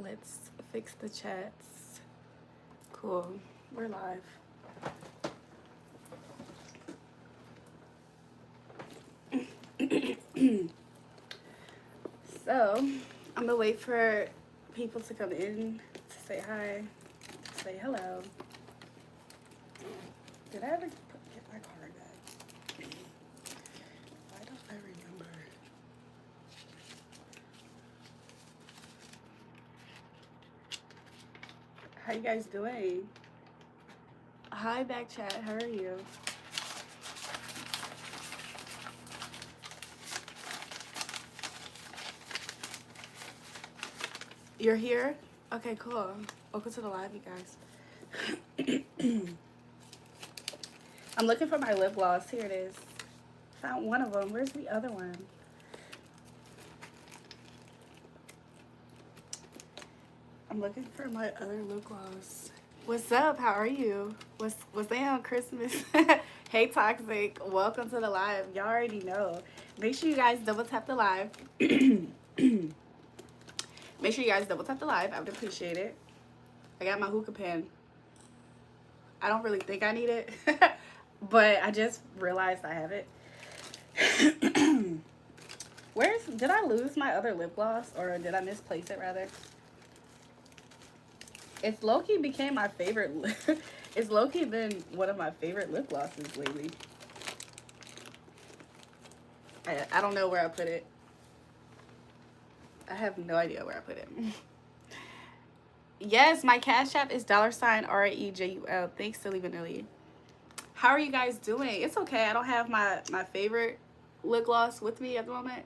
Let's fix the chats. Cool. We're live. So, I'm gonna wait for people to come in to say hi, to say hello. Did I ever get my card back? Why don't I remember? How you guys doing? Hi, back chat. How are you? You're here? Okay, cool. Welcome to the live, you guys. I'm looking for my lip gloss. Here it is. Found one of them. Where's the other one? I'm looking for my other lip gloss. What's up? How are you? What's they on Christmas? Hey, Toxic. Welcome to the live. Y'all already know. Make sure you guys double tap the live. Make sure you guys double tap the live. I would appreciate it. I got my hookah pen. I don't really think I need it, but I just realized I have it. Did I lose my other lip gloss, or did I misplace it rather? It's low-key became my favorite. It's low-key been one of my favorite lip glosses lately. I don't know where I put it. I have no idea where I put it. Yes, my Cash App is $REJUL. Thanks, Silly Vanilli. How are you guys doing? It's okay. I don't have my favorite lip gloss with me at the moment.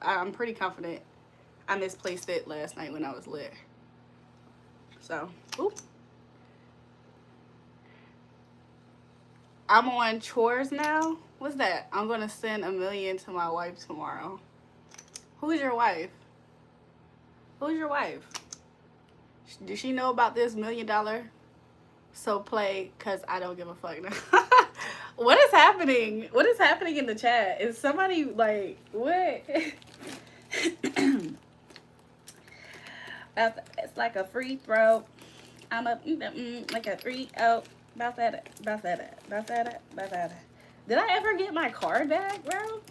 I'm pretty confident I misplaced it last night when I was lit. So, oop. I'm on chores now. What's that? I'm going to send $1 million to my wife tomorrow. Who's your wife? Who's your wife? Does she know about this $1 million? So play, because I don't give a fuck now. What is happening? What is happening in the chat? Is somebody like, what? It's like a free throw. I'm a like a free out. About that. Did I ever get my card back, bro?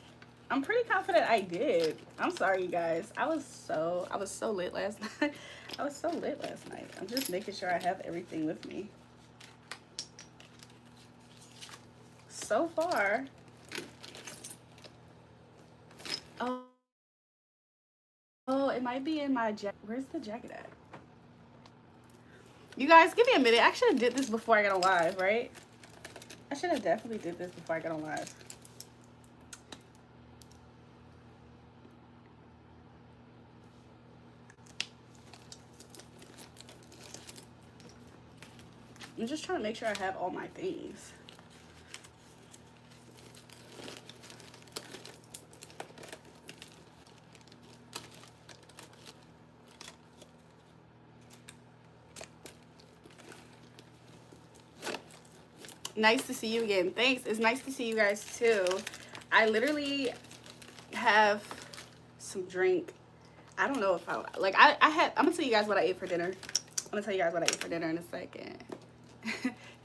I'm pretty confident I did. I'm sorry, you guys. I was so lit last night. I was so lit last night. I'm just making sure I have everything with me. So far. Oh, it might be in my jacket. Where's the jacket at? You guys, give me a minute. I should have did this before I got on live, right? I should have definitely did this before I got on live. I'm just trying to make sure I have all my things. Nice to see you again. Thanks. It's nice to see you guys too. I literally have some drink. I don't know if I'm gonna tell you guys what I ate for dinner. I'm gonna tell you guys what I ate for dinner in a second.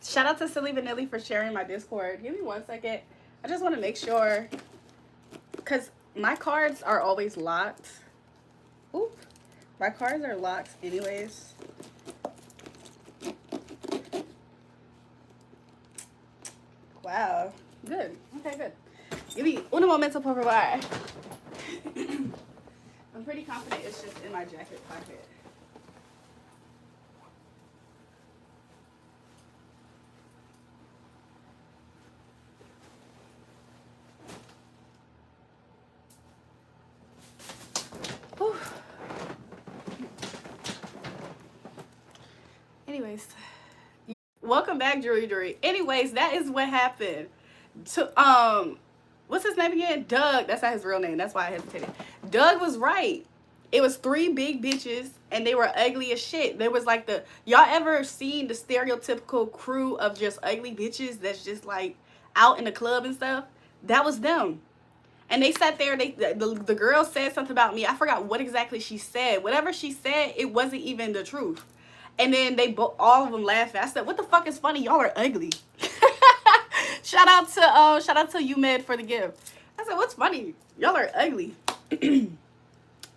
Shout out to Silly Vanilli for sharing my Discord. Give me 1 second. I just want to make sure, because my cards are always locked. Oop. My cards are locked anyways. Wow. Good. Okay, good. Give me un momento, por favor. I'm pretty confident it's just in my jacket pocket. Whew. Anyways. Welcome back, Julrae. Anyways, that is what happened. What's his name again? Doug. That's not his real name. That's why I hesitated. Doug was right. It was 3 big bitches, and they were ugly as shit. There was like y'all ever seen the stereotypical crew of just ugly bitches that's just like out in the club and stuff? That was them. And they sat there, the girl said something about me. I forgot what exactly she said. Whatever she said, it wasn't even the truth. And then all of them laughing. I said, what the fuck is funny? Y'all are ugly. shout out to UMed for the gift. I said, what's funny? Y'all are ugly. And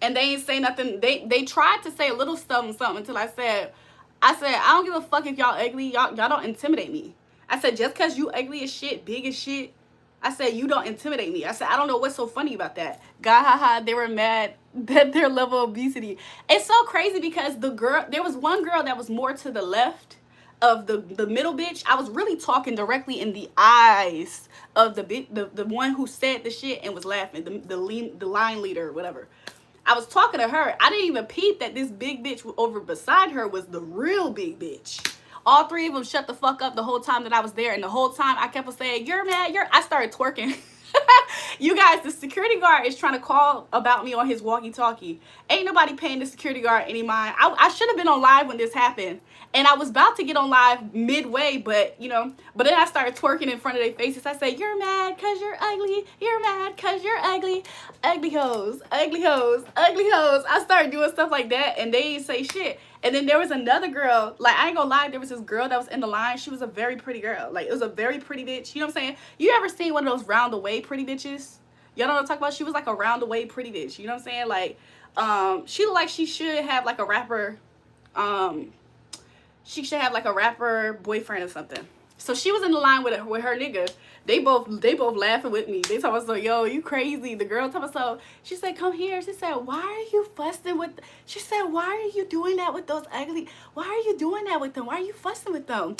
they ain't say nothing. They tried to say a little something until I said, I don't give a fuck if y'all ugly. Y'all don't intimidate me. I said, just because you ugly as shit, big as shit, I said, you don't intimidate me. I said, I don't know what's so funny about that. God, haha, they were mad that their level of obesity. It's so crazy because there was one girl that was more to the left of the middle bitch. I was really talking directly in the eyes of the one who said the shit and was laughing, the line leader or whatever. I was talking to her. I didn't even peep that this big bitch over beside her was the real big bitch. All three of them shut the fuck up the whole time that I was there. And the whole time I kept on saying, you're mad, I started twerking. You guys, the security guard is trying to call about me on his walkie-talkie. Ain't nobody paying the security guard any mind. I should have been on live when this happened. And I was about to get on live midway, but then I started twerking in front of their faces. I said, you're mad because you're ugly. You're mad because you're ugly. Ugly hoes, ugly hoes, ugly hoes. I started doing stuff like that, and they didn't say shit. And then there was another girl, like, I ain't gonna lie, there was this girl that was in the line. She was a very pretty girl. Like, it was a very pretty bitch. You know what I'm saying? You ever seen one of those round the way pretty bitches? Y'all know what I'm talking about? She was like a round the way pretty bitch. You know what I'm saying? Like, she looked like she should have like a rapper, she should have like a rapper boyfriend or something. So she was in the line with her nigga. They both laughing with me. They talking about, so, yo, you crazy. The girl talking about, so, she said, come here. She said, why are you fussing with, she said, why are you doing that with those ugly, why are you doing that with them? Why are you fussing with them?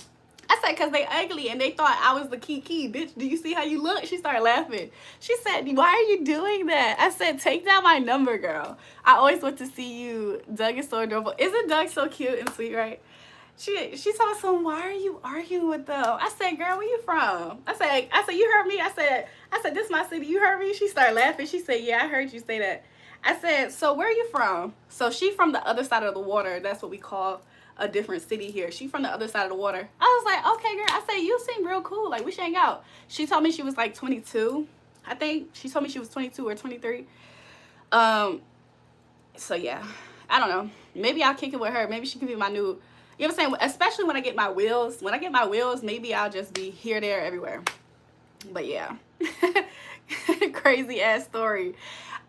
I said, because they ugly and they thought I was the key. Bitch, do you see how you look? She started laughing. She said, why are you doing that? I said, take down my number, girl. I always want to see you. Doug is so adorable. Isn't Doug so cute and sweet, right? She saw some, why are you arguing with them? I said, girl, where you from? I said, you heard me? I said, this is my city. You heard me? She started laughing. She said, yeah, I heard you say that. I said, so where are you from? So she from the other side of the water. That's what we call a different city here. She from the other side of the water. I was like, okay, girl. I said, you seem real cool. Like, we should hang out. She told me she was like 22. I think she told me she was 22 or 23. So yeah, I don't know. Maybe I'll kick it with her. Maybe she can be my new, you know what I'm saying? Especially when I get my wheels. When I get my wheels, maybe I'll just be here, there, everywhere. But yeah. Crazy ass story.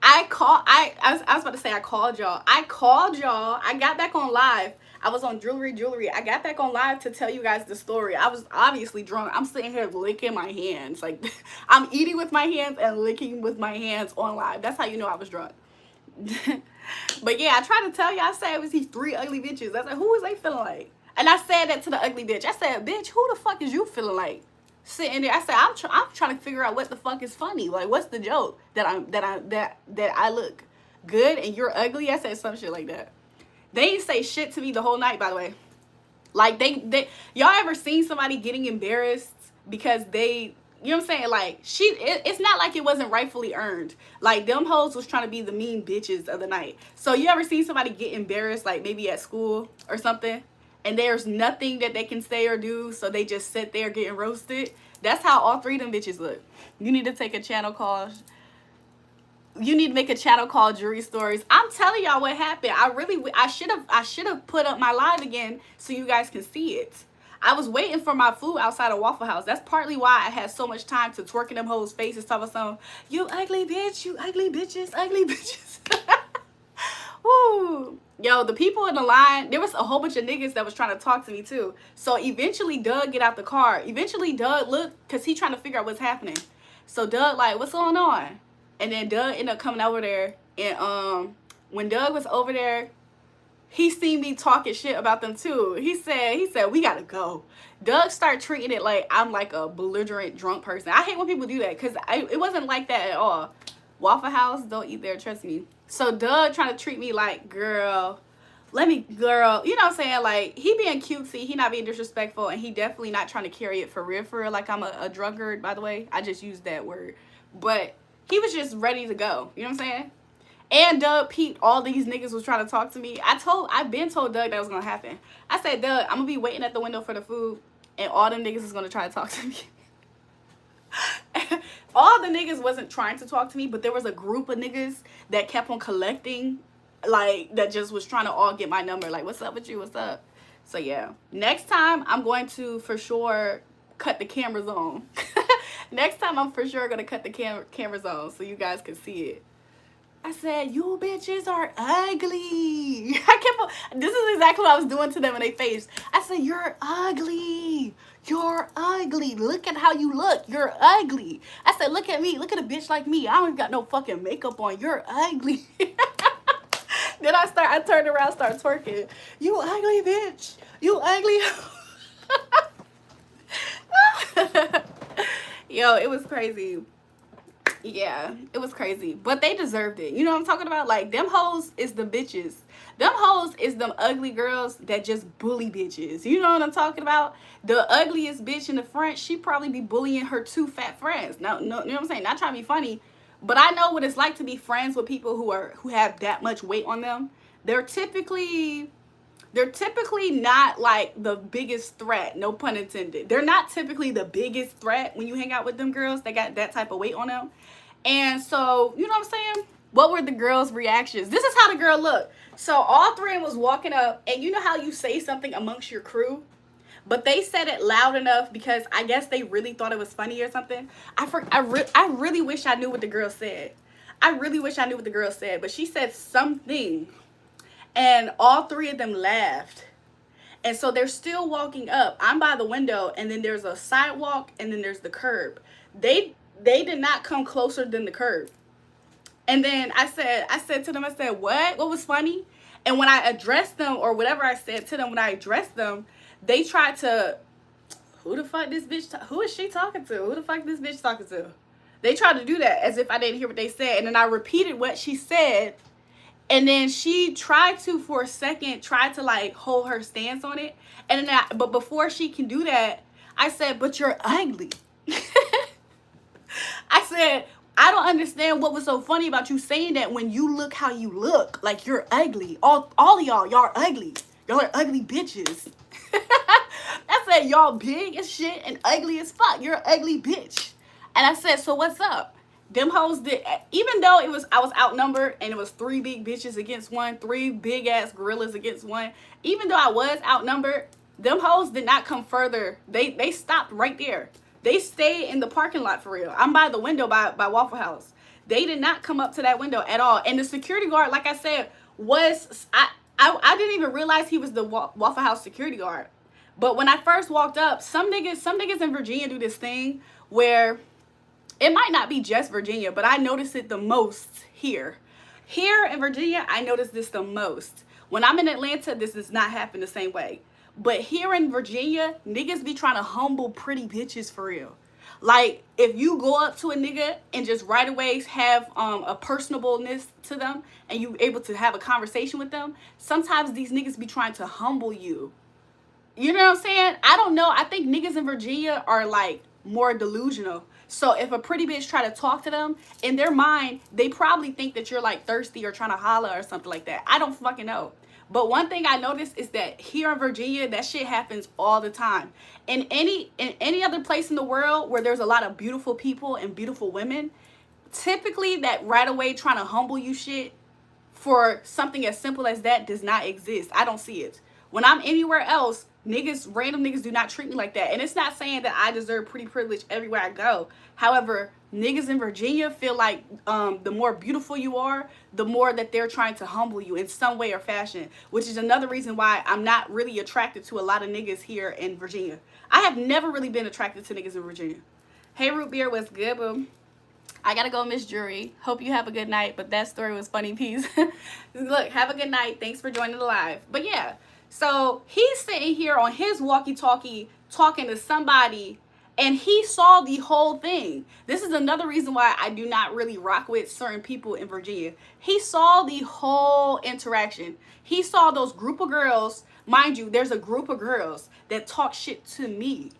I was about to say I called y'all. I got back on live. I was on Julrae. I got back on live to tell you guys the story. I was obviously drunk. I'm sitting here licking my hands. Like, I'm eating with my hands and licking with my hands on live. That's how you know I was drunk. But yeah, I tried to tell you. I said it was these three ugly bitches. I said, who is they feeling like? And I said that to the ugly bitch. I said, bitch, who the fuck is you feeling like? Sitting there, I said, I'm trying to figure out what the fuck is funny. Like, what's the joke that I look good and you're ugly? I said some shit like that. They didn't say shit to me the whole night, by the way. Like, y'all ever seen somebody getting embarrassed because they, you know what I'm saying? Like, it's not like it wasn't rightfully earned. Like, them hoes was trying to be the mean bitches of the night. So you ever seen somebody get embarrassed, like maybe at school or something, and there's nothing that they can say or do, so they just sit there getting roasted? That's how all three of them bitches look. You need to take a channel called, you need to make a channel called Julrae Stories. I'm telling y'all what happened. I should have put up my live again so you guys can see it. I was waiting for my food outside of Waffle House. That's partly why I had so much time to twerk in them hoes' faces, talking some, you ugly bitch, you ugly bitches, ugly bitches. Woo. Yo, the people in the line, there was a whole bunch of niggas that was trying to talk to me too. So eventually Doug get out the car. Eventually Doug looked, because he trying to figure out what's happening. So Doug like, what's going on? And then Doug ended up coming over there. And when Doug was over there, he seen me talking shit about them too. He said, we gotta go. Doug started treating it like I'm like a belligerent drunk person. I hate when people do that because it wasn't like that at all. Waffle House, don't eat there, trust me. So Doug trying to treat me like, girl, you know what I'm saying? Like, he being cutesy, he not being disrespectful, and he definitely not trying to carry it for real, like I'm a drunkard, by the way. I just used that word. But he was just ready to go. You know what I'm saying? And Doug peeped all these niggas was trying to talk to me. I've been told Doug that was gonna happen. I said, Doug, I'm gonna be waiting at the window for the food, and all them niggas is gonna try to talk to me. All the niggas wasn't trying to talk to me, but there was a group of niggas that kept on collecting, like, that just was trying to all get my number. Like, what's up with you? What's up? So, yeah. Next time, I'm going to, for sure, cut the cameras on. Next time, I'm for sure going to cut the cameras on so you guys can see it. I said, you bitches are ugly. This is exactly what I was doing to them in their face. I said, you're ugly. You're ugly. Look at how you look. You're ugly. I said, look at me. Look at a bitch like me. I don't even got no fucking makeup on. You're ugly. Then I turned around, started twerking. You ugly bitch. You ugly. Yo, it was crazy. Yeah, it was crazy. But they deserved it. You know what I'm talking about? Like, them hoes is the bitches. Them hoes is them ugly girls that just bully bitches. You know what I'm talking about? The ugliest bitch in the front, she probably be bullying her 2 fat friends. No, you know what I'm saying? Not trying to be funny, but I know what it's like to be friends with people who have that much weight on them. They're typically not like the biggest threat, no pun intended. They're not typically the biggest threat when you hang out with them girls. They got that type of weight on them. And so, you know what I'm saying? What were the girls' reactions? This is how the girl looked. So all 3 of them was walking up, and you know how you say something amongst your crew? But they said it loud enough because I guess they really thought it was funny or something. I really wish I knew what the girl said. I really wish I knew what the girl said. But she said something, and all 3 of them laughed. And so they're still walking up. I'm by the window, and then there's a sidewalk, and then there's the curb. They did not come closer than the curb. And then I said to them, I said, what was funny? And when I addressed them, or whatever I said to them, when I addressed them, they tried to, who the fuck this bitch, who is she talking to? Who the fuck this bitch talking to? They tried to do that as if I didn't hear what they said. And then I repeated what she said. And then she tried to, for a second, like hold her stance on it. And then but before she can do that, I said, but you're ugly. I said, I don't understand what was so funny about you saying that when you look how you look. Like, you're ugly. All of y'all are ugly. Y'all are ugly bitches. I said, y'all big as shit and ugly as fuck. You're an ugly bitch. And I said, so what's up? Them hoes did, even though I was outnumbered and it was 3 big bitches against 1, 3 big ass gorillas against 1. Even though I was outnumbered, them hoes did not come further. They stopped right there. They stayed in the parking lot for real. I'm by the window by Waffle House. They did not come up to that window at all. And the security guard, like I said, I didn't even realize he was the Waffle House security guard. But when I first walked up, some niggas in Virginia do this thing where it might not be just Virginia, but I notice it the most here. Here in Virginia, I notice this the most. When I'm in Atlanta, this does not happen the same way. But here in Virginia, niggas be trying to humble pretty bitches for real. Like, if you go up to a nigga and just right away have a personableness to them and you able to have a conversation with them, sometimes these niggas be trying to humble you. You know what I'm saying? I don't know. I think niggas in Virginia are, like, more delusional. So if a pretty bitch try to talk to them, in their mind, they probably think that you're, like, thirsty or trying to holler or something like that. I don't fucking know. But one thing I noticed is that here in Virginia, that shit happens all the time. In any other place in the world where there's a lot of beautiful people and beautiful women, typically that right away trying to humble you shit for something as simple as that does not exist. I don't see it. When I'm anywhere else, random niggas do not treat me like that. And it's not saying that I deserve pretty privilege everywhere I go. However, niggas in Virginia feel like the more beautiful you are, the more that they're trying to humble you in some way or fashion, which is another reason why I'm not really attracted to a lot of niggas here in Virginia. I have never really been attracted to niggas in Virginia. Hey, Root Beer, what's good, boo? I gotta go, Miss Julrae. Hope you have a good night, but that story was funny, peace. Look, have a good night. Thanks for joining the live. But yeah, so he's sitting here on his walkie-talkie talking to somebody, and he saw the whole thing. This is another reason why I do not really rock with certain people in Virginia. He saw the whole interaction. He saw those group of girls. Mind you, there's a group of girls that talk shit to me.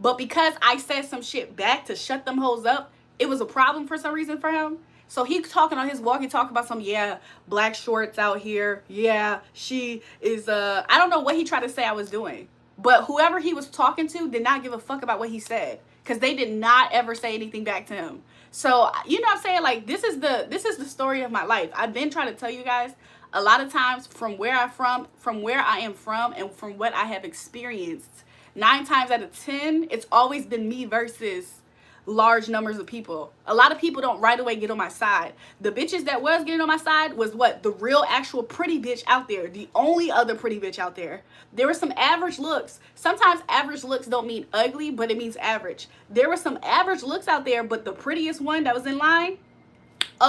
But because I said some shit back to shut them hoes up, it was a problem for some reason for him. So he's talking on his walkie-talkie about some, yeah, black shorts out here. Yeah, she is, I don't know what he tried to say I was doing. But whoever he was talking to did not give a fuck about what he said. because they did not ever say anything back to him. So, you know what I'm saying? Like, this is the story of my life. I've been trying to tell you guys a lot of times from where I am from, and from what I have experienced. 9 times out of 10, it's always been me versus large numbers of people. A lot of people don't right away get on my side. The bitches that was getting on my side was what? The real actual pretty bitch out there. The only other pretty bitch out there. There were some average looks. Sometimes average looks don't mean ugly, but it means average. There were some average looks out there, but the prettiest one that was in line,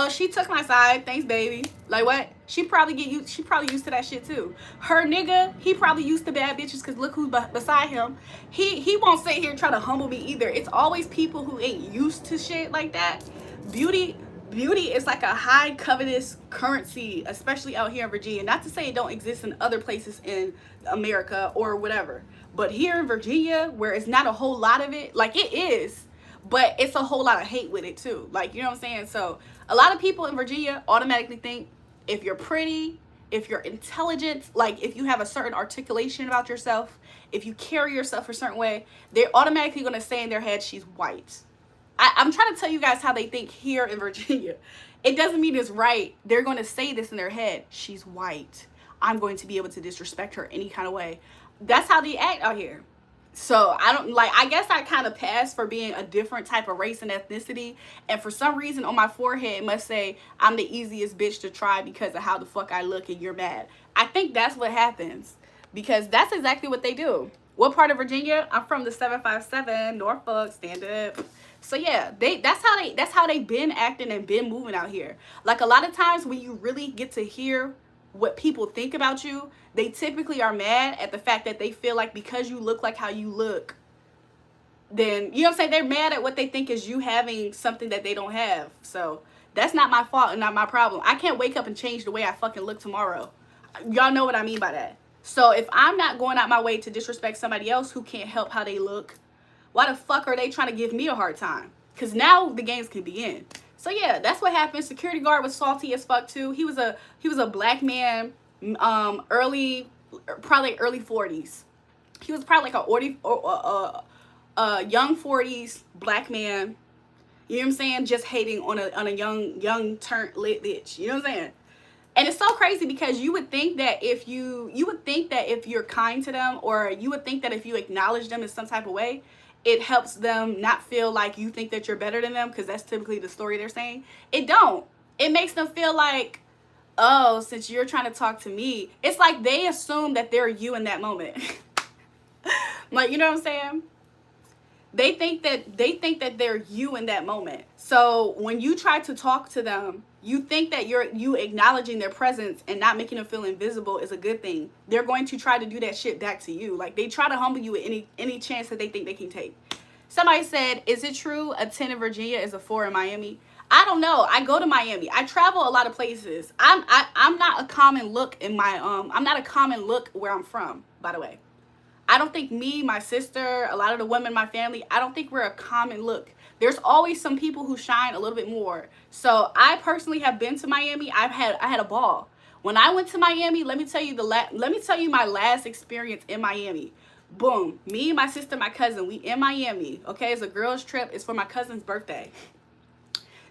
she took my side. Thanks, baby. Like, what? She probably used to that shit too. Her nigga, he probably used to bad bitches, because look who's beside him. He won't sit here and try to humble me either. It's always people who ain't used to shit like that. Beauty is like a high covetous currency, especially out here in Virginia. Not to say it don't exist in other places in America or whatever, but here in Virginia, where it's not a whole lot of it, like it is, but it's a whole lot of hate with it too. Like, you know what I'm saying? So a lot of people in Virginia automatically think if you're pretty, if you're intelligent, like if you have a certain articulation about yourself, if you carry yourself a certain way, they're automatically going to say in their head, she's white. I'm trying to tell you guys how they think here in Virginia. It doesn't mean it's right. They're going to say this in their head. She's white. I'm going to be able to disrespect her any kind of way. That's how they act out here. So I guess I kind of pass for being a different type of race and ethnicity. And for some reason on my forehead, it must say I'm the easiest bitch to try because of how the fuck I look and you're mad. I think that's what happens, because that's exactly what they do. What part of Virginia? I'm from the 757, Norfolk, stand up. So yeah, that's how they been acting and been moving out here. Like, a lot of times when you really get to hear what people think about you, they typically are mad at the fact that they feel like because you look like how you look, then, you know what I'm saying, they're mad at what they think is you having something that they don't have. So that's not my fault and not my problem. I can't wake up and change the way I fucking look tomorrow. Y'all know what I mean by that. So if I'm not going out my way to disrespect somebody else who can't help how they look, why the fuck are they trying to give me a hard time? Because now the games can begin. So yeah, that's what happened. Security guard was salty as fuck too. He was a black man, probably early 40s. He was probably like a young 40s black man. You know what I'm saying? Just hating on a young turned lit bitch. You know what I'm saying? And it's so crazy, because you would think that if you're kind to them, or you would think that if you acknowledge them in some type of way, it helps them not feel like you think that you're better than them, because that's typically the story they're saying. It don't. It makes them feel like, oh, since you're trying to talk to me, it's like they assume that they're you in that moment. Like, you know what I'm saying? They think that they're you in that moment. So when you try to talk to them, you think that you acknowledging their presence and not making them feel invisible is a good thing. They're going to try to do that shit back to you. Like, they try to humble you at any chance that they think they can take. Somebody said, is it true a 10 in Virginia is a 4 in Miami? I don't know. I go to Miami. I travel a lot of places. I'm not a common look in my I'm not a common look where I'm from, by the way. I don't think me, my sister, a lot of the women in my family, I don't think we're a common look. There's always some people who shine a little bit more. So I personally have been to Miami. I had a ball. When I went to Miami, let me tell you my last experience in Miami. Boom. Me, my sister, my cousin, we in Miami. Okay, it's a girls trip. It's for my cousin's birthday.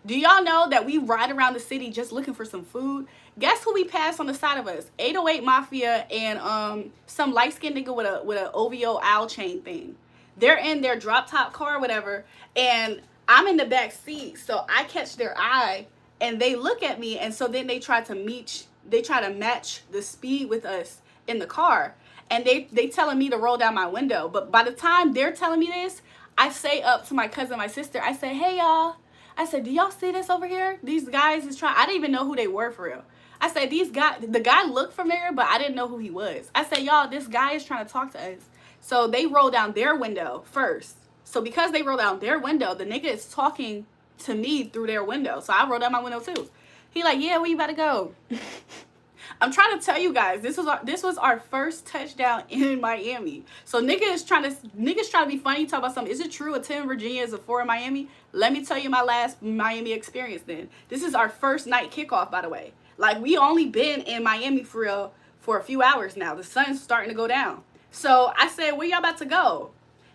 Do y'all know that we ride around the city just looking for some food? Guess who we passed on the side of us? 808 Mafia and some light-skinned nigga with a OVO owl chain thing. They're in their drop top car or whatever, and I'm in the back seat, so I catch their eye, and they look at me, and so then they try to match the speed with us in the car, and they telling me to roll down my window. But by the time they're telling me this, I say up to my cousin, my sister, I say, hey y'all, I said, do y'all see this over here? These guys is trying. I didn't even know who they were for real. I said, the guy looked familiar, but I didn't know who he was. I said, y'all, this guy is trying to talk to us. So they roll down their window first. So because they roll down their window, the nigga is talking to me through their window. So I roll down my window too. He like, yeah, where you about to go? I'm trying to tell you guys, this was our first touchdown in Miami. So niggas trying to be funny, talk about something. Is it true a 10 in Virginia is a 4 in Miami? Let me tell you my last Miami experience then. This is our first night kickoff, by the way. Like, we only been in Miami for real for a few hours now. The sun's starting to go down. So I said, where y'all about to go?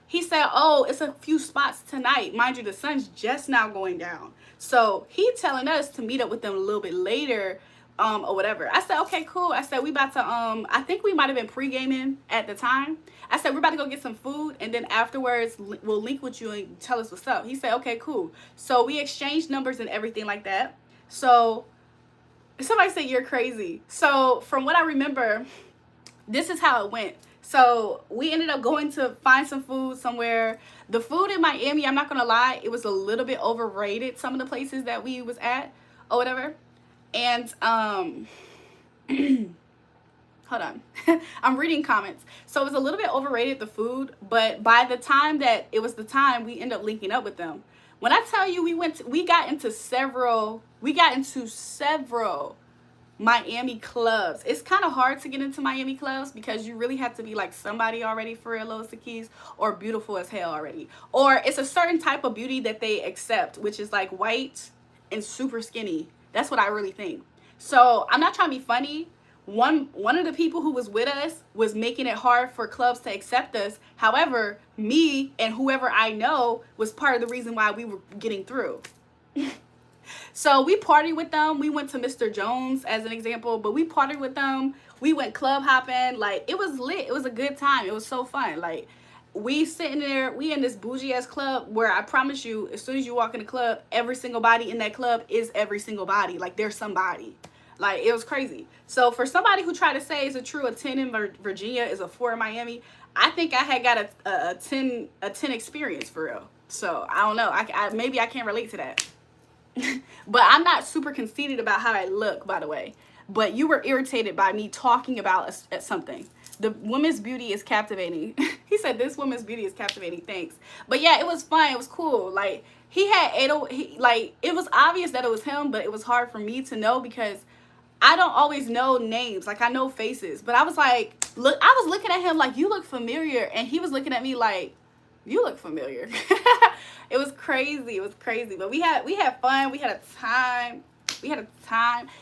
he said, oh, it's a few spots tonight. Mind you, the sun's just now going down. So he telling us to meet up with them a little bit later, or whatever. I said, okay, cool. I said, we about to, I think we might have been pre-gaming at the time. I said, we're about to go get some food, and then afterwards we'll link with you and tell us what's up. He said, okay, cool. So we exchanged numbers and everything like that. So somebody said, you're crazy. So from what I remember, this is how it went. So we ended up going to find some food somewhere. The food in Miami, I'm not gonna lie, it was a little bit overrated, some of the places that we was at or whatever. And hold on. I'm reading comments. So it was a little bit overrated, the food, but by the time that it was the time, we ended up linking up with them. When I tell you we got into several Miami clubs. It's kind of hard to get into Miami clubs because you really have to be like somebody already, for real, Lois the Keys, or beautiful as hell already. Or it's a certain type of beauty that they accept, which is like white and super skinny. That's what I really think. So I'm not trying to be funny. One of the people who was with us was making it hard for clubs to accept us. However, me and whoever I know was part of the reason why we were getting through. So we partied with them. We went to Mr. Jones as an example, but we partied with them. We went club hopping. Like, it was lit. It was a good time. It was so fun. Like, we sitting there, we in this bougie ass club where I promise you, as soon as you walk in the club, every single body in that club is every single body. Like, there's somebody. Like, it was crazy. So for somebody who tried to say it's a 10 in Virginia is a 4 in Miami, I think I had got a 10 experience for real. So I don't know. Maybe I can't relate to that. But I'm not super conceited about how I look, by the way. But you were irritated by me talking about something. The woman's beauty is captivating. He said, this woman's beauty is captivating. Thanks. But yeah, it was fun. It was cool. Like, he had like, it was obvious that it was him, but it was hard for me to know because I don't always know names. Like, I know faces. But I was like, look, I was looking at him like, you look familiar. And he was looking at me like, you look familiar. It was crazy. It was crazy. But we had fun. We had a time.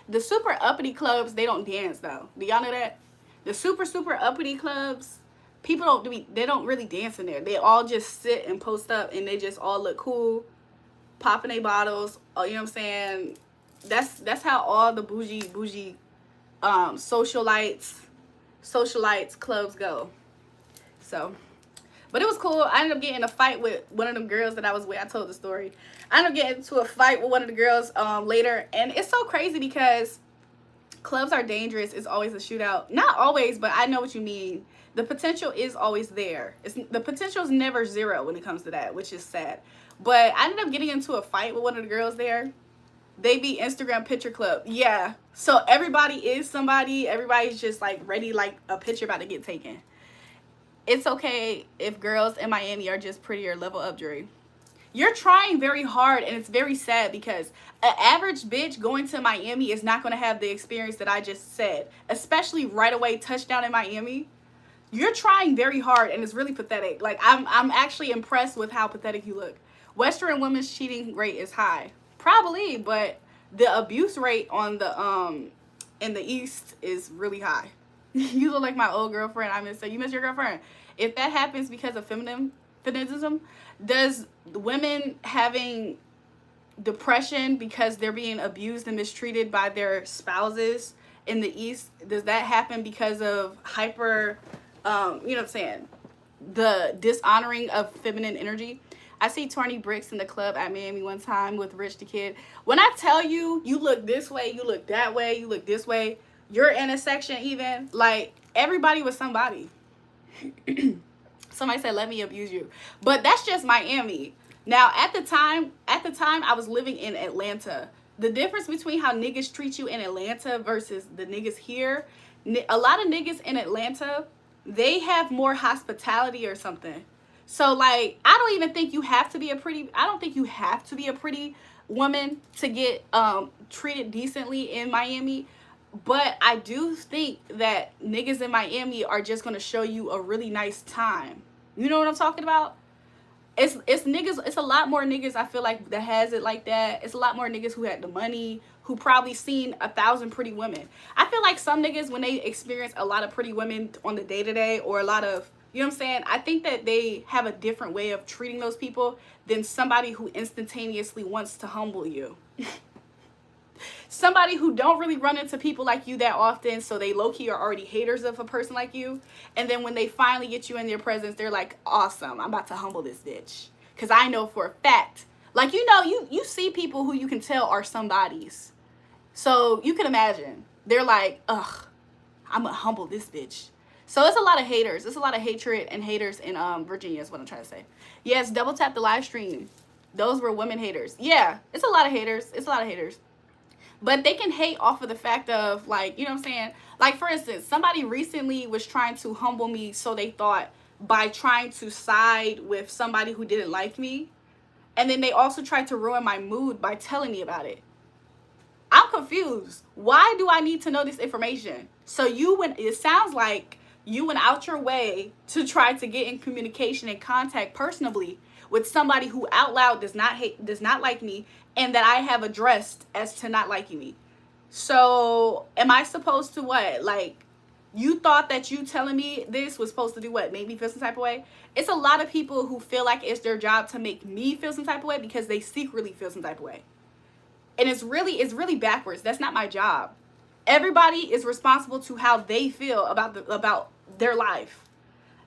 The super uppity clubs, they don't dance though. Do y'all know that? The super uppity clubs, they don't really dance in there. They all just sit and post up and they just all look cool, popping their bottles. Oh, you know what I'm saying? That's how all the bougie socialites clubs go. So, but it was cool. I ended up getting in a fight with one of them girls that I was with. I told the story. I ended up getting into a fight with one of the girls later. And it's so crazy because clubs are dangerous. It's always a shootout. Not always, but I know what you mean. The potential is always there. The potential is never zero when it comes to that, which is sad. But I ended up getting into a fight with one of the girls there. They be Instagram picture club. Yeah. So everybody is somebody. Everybody's just like ready, like a picture about to get taken. It's okay if girls in Miami are just prettier. Level up, Julrae. You're trying very hard, and it's very sad because an average bitch going to Miami is not going to have the experience that I just said, especially right away touchdown in Miami. You're trying very hard, and it's really pathetic. Like, I'm actually impressed with how pathetic you look. Western women's cheating rate is high. Probably, but the abuse rate on the in the East is really high. You look like my old girlfriend. I miss her. You miss your girlfriend. If that happens because of feminism, does women having depression because they're being abused and mistreated by their spouses in the East, does that happen because of hyper, you know what I'm saying, the dishonoring of feminine energy? I see Tony Bricks in the club at Miami one time with Rich the Kid. When I tell you, you look this way, you look that way, you look this way, you're in a section even, like, everybody was somebody. Somebody said, let me abuse you. But that's just Miami. Now, at the time, I was living in Atlanta. The difference between how niggas treat you in Atlanta versus the niggas here, a lot of niggas in Atlanta, they have more hospitality or something. So, like, I don't even think you have to be a pretty, I don't think you have to be a pretty woman to get treated decently in Miami. But I do think that niggas in Miami are just going to show you a really nice time. You know what I'm talking about? It's niggas, it's a lot more niggas, I feel like, that has it like that. It's a lot more niggas who had the money, who probably seen 1,000 pretty women. I feel like some niggas, when they experience a lot of pretty women on the day-to-day, or a lot of, You know what I'm saying? I think that they have a different way of treating those people than somebody who instantaneously wants to humble you. Somebody who don't really run into people like you that often, so they low-key are already haters of a person like you. And then when they finally get you in their presence, they're like, awesome, I'm about to humble this bitch. Because I know for a fact, like, you know, you see people who you can tell are somebodies. So you can imagine. They're like, ugh, I'm going to humble this bitch. So it's a lot of haters. It's a lot of hatred and haters in Virginia is what I'm trying to say. Yes, double tap the live stream. Those were women haters. Yeah, it's a lot of haters. It's a lot of haters. But they can hate off of the fact of, like, you know what I'm saying? Like, for instance, somebody recently was trying to humble me, so they thought, by trying to side with somebody who didn't like me. And then they also tried to ruin my mood by telling me about it. I'm confused. Why do I need to know this information? So it sounds like you went out your way to try to get in communication and contact personally with somebody who out loud does not like me, and that I have addressed as to not liking me. So am I supposed to what? Like, you thought that you telling me this was supposed to do what? Make me feel some type of way? It's a lot of people who feel like it's their job to make me feel some type of way because they secretly feel some type of way. And it's really backwards. That's not my job. Everybody is responsible to how they feel about their life.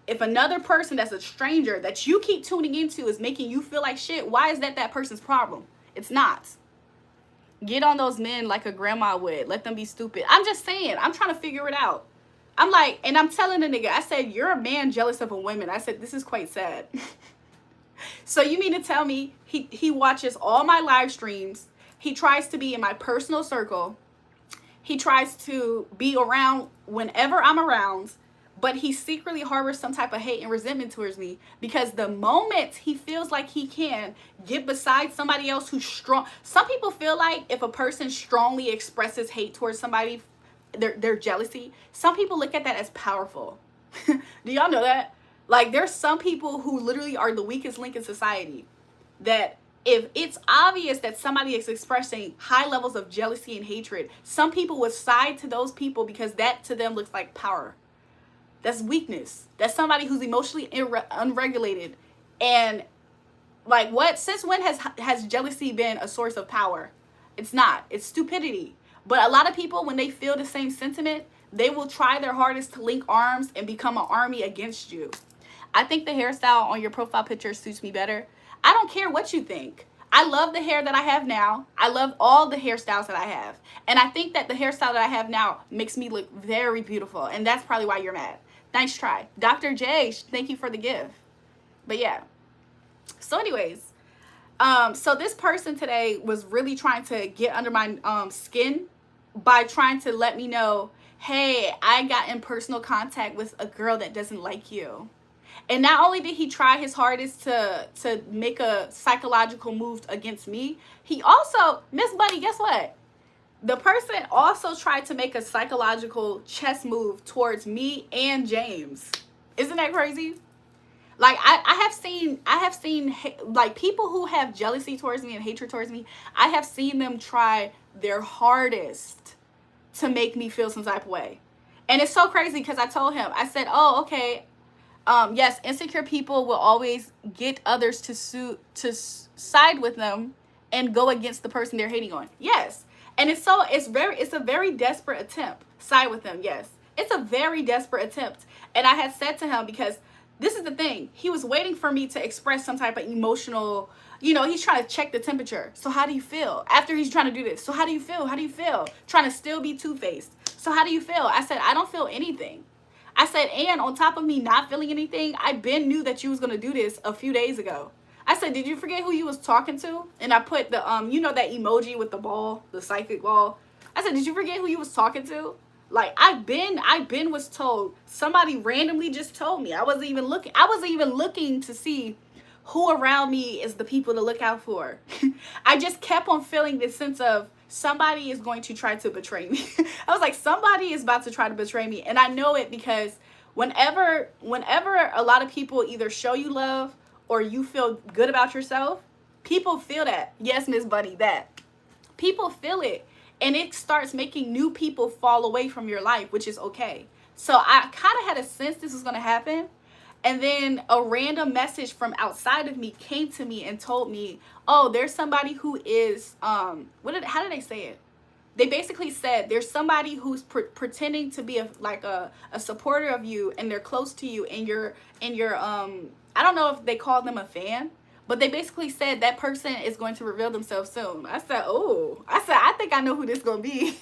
If another person that's a stranger that you keep tuning into is making you feel like shit, why is that person's problem? It's not. Get on those men like a grandma would. Let them be stupid. I'm just saying. I'm trying to figure it out. I'm like, and I'm telling the nigga, I said, you're a man jealous of a woman. I said, this is quite sad. So you mean to tell me he watches all my live streams. He tries to be in my personal circle. He tries to be around whenever I'm around. But he secretly harbors some type of hate and resentment towards me because the moment he feels like he can get beside somebody else who's strong. Some people feel like if a person strongly expresses hate towards somebody, their jealousy, some people look at that as powerful. Do y'all know that? Like, there's some people who literally are the weakest link in society, that if it's obvious that somebody is expressing high levels of jealousy and hatred, some people would side to those people because that to them looks like power. That's weakness. That's somebody who's emotionally unregulated. And like, what? Since when has jealousy been a source of power? It's not. It's stupidity. But a lot of people, when they feel the same sentiment, they will try their hardest to link arms and become an army against you. I think the hairstyle on your profile picture suits me better. I don't care what you think. I love the hair that I have now. I love all the hairstyles that I have. And I think that the hairstyle that I have now makes me look very beautiful. And that's probably why you're mad. Nice try. Dr. J, thank you for the gift. But yeah. So anyways, so this person today was really trying to get under my skin by trying to let me know, hey, I got in personal contact with a girl that doesn't like you. And not only did he try his hardest to make a psychological move against me, he also, Miss Buddy, guess what? The person also tried to make a psychological chess move towards me and James. Isn't that crazy? Like, I have seen like people who have jealousy towards me and hatred towards me. I have seen them try their hardest to make me feel some type of way. And it's so crazy because I told him, I said, oh, okay. Yes, insecure people will always get others to side with them and go against the person they're hating on. Yes. And it's a very desperate attempt. Side with them, yes. It's a very desperate attempt. And I had said to him, because this is the thing, he was waiting for me to express some type of emotional, you know, he's trying to check the temperature. So how do you feel? After he's trying to do this. So how do you feel? How do you feel? Trying to still be two-faced. So how do you feel? I said, I don't feel anything. I said, and on top of me not feeling anything, I been knew that you was going to do this a few days ago. I said, did you forget who you was talking to? And I put the, you know, that emoji with the ball, the psychic ball. I said, did you forget who you was talking to? Like, I've been was told. Somebody randomly just told me. I wasn't even looking to see who around me is the people to look out for. I just kept on feeling this sense of somebody is going to try to betray me. I was like, somebody is about to try to betray me. And I know it because whenever a lot of people either show you love or you feel good about yourself, people feel that. Yes, Miss Buddy, that. People feel it. And it starts making new people fall away from your life, which is okay. So I kind of had a sense this was going to happen. And then a random message from outside of me came to me and told me, oh, there's somebody who is, how did they say it? They basically said there's somebody who's pretending to be a supporter of you, and they're close to you, and you're I don't know if they called them a fan, but they basically said that person is going to reveal themselves soon. I said, oh, I think I know who this gonna be.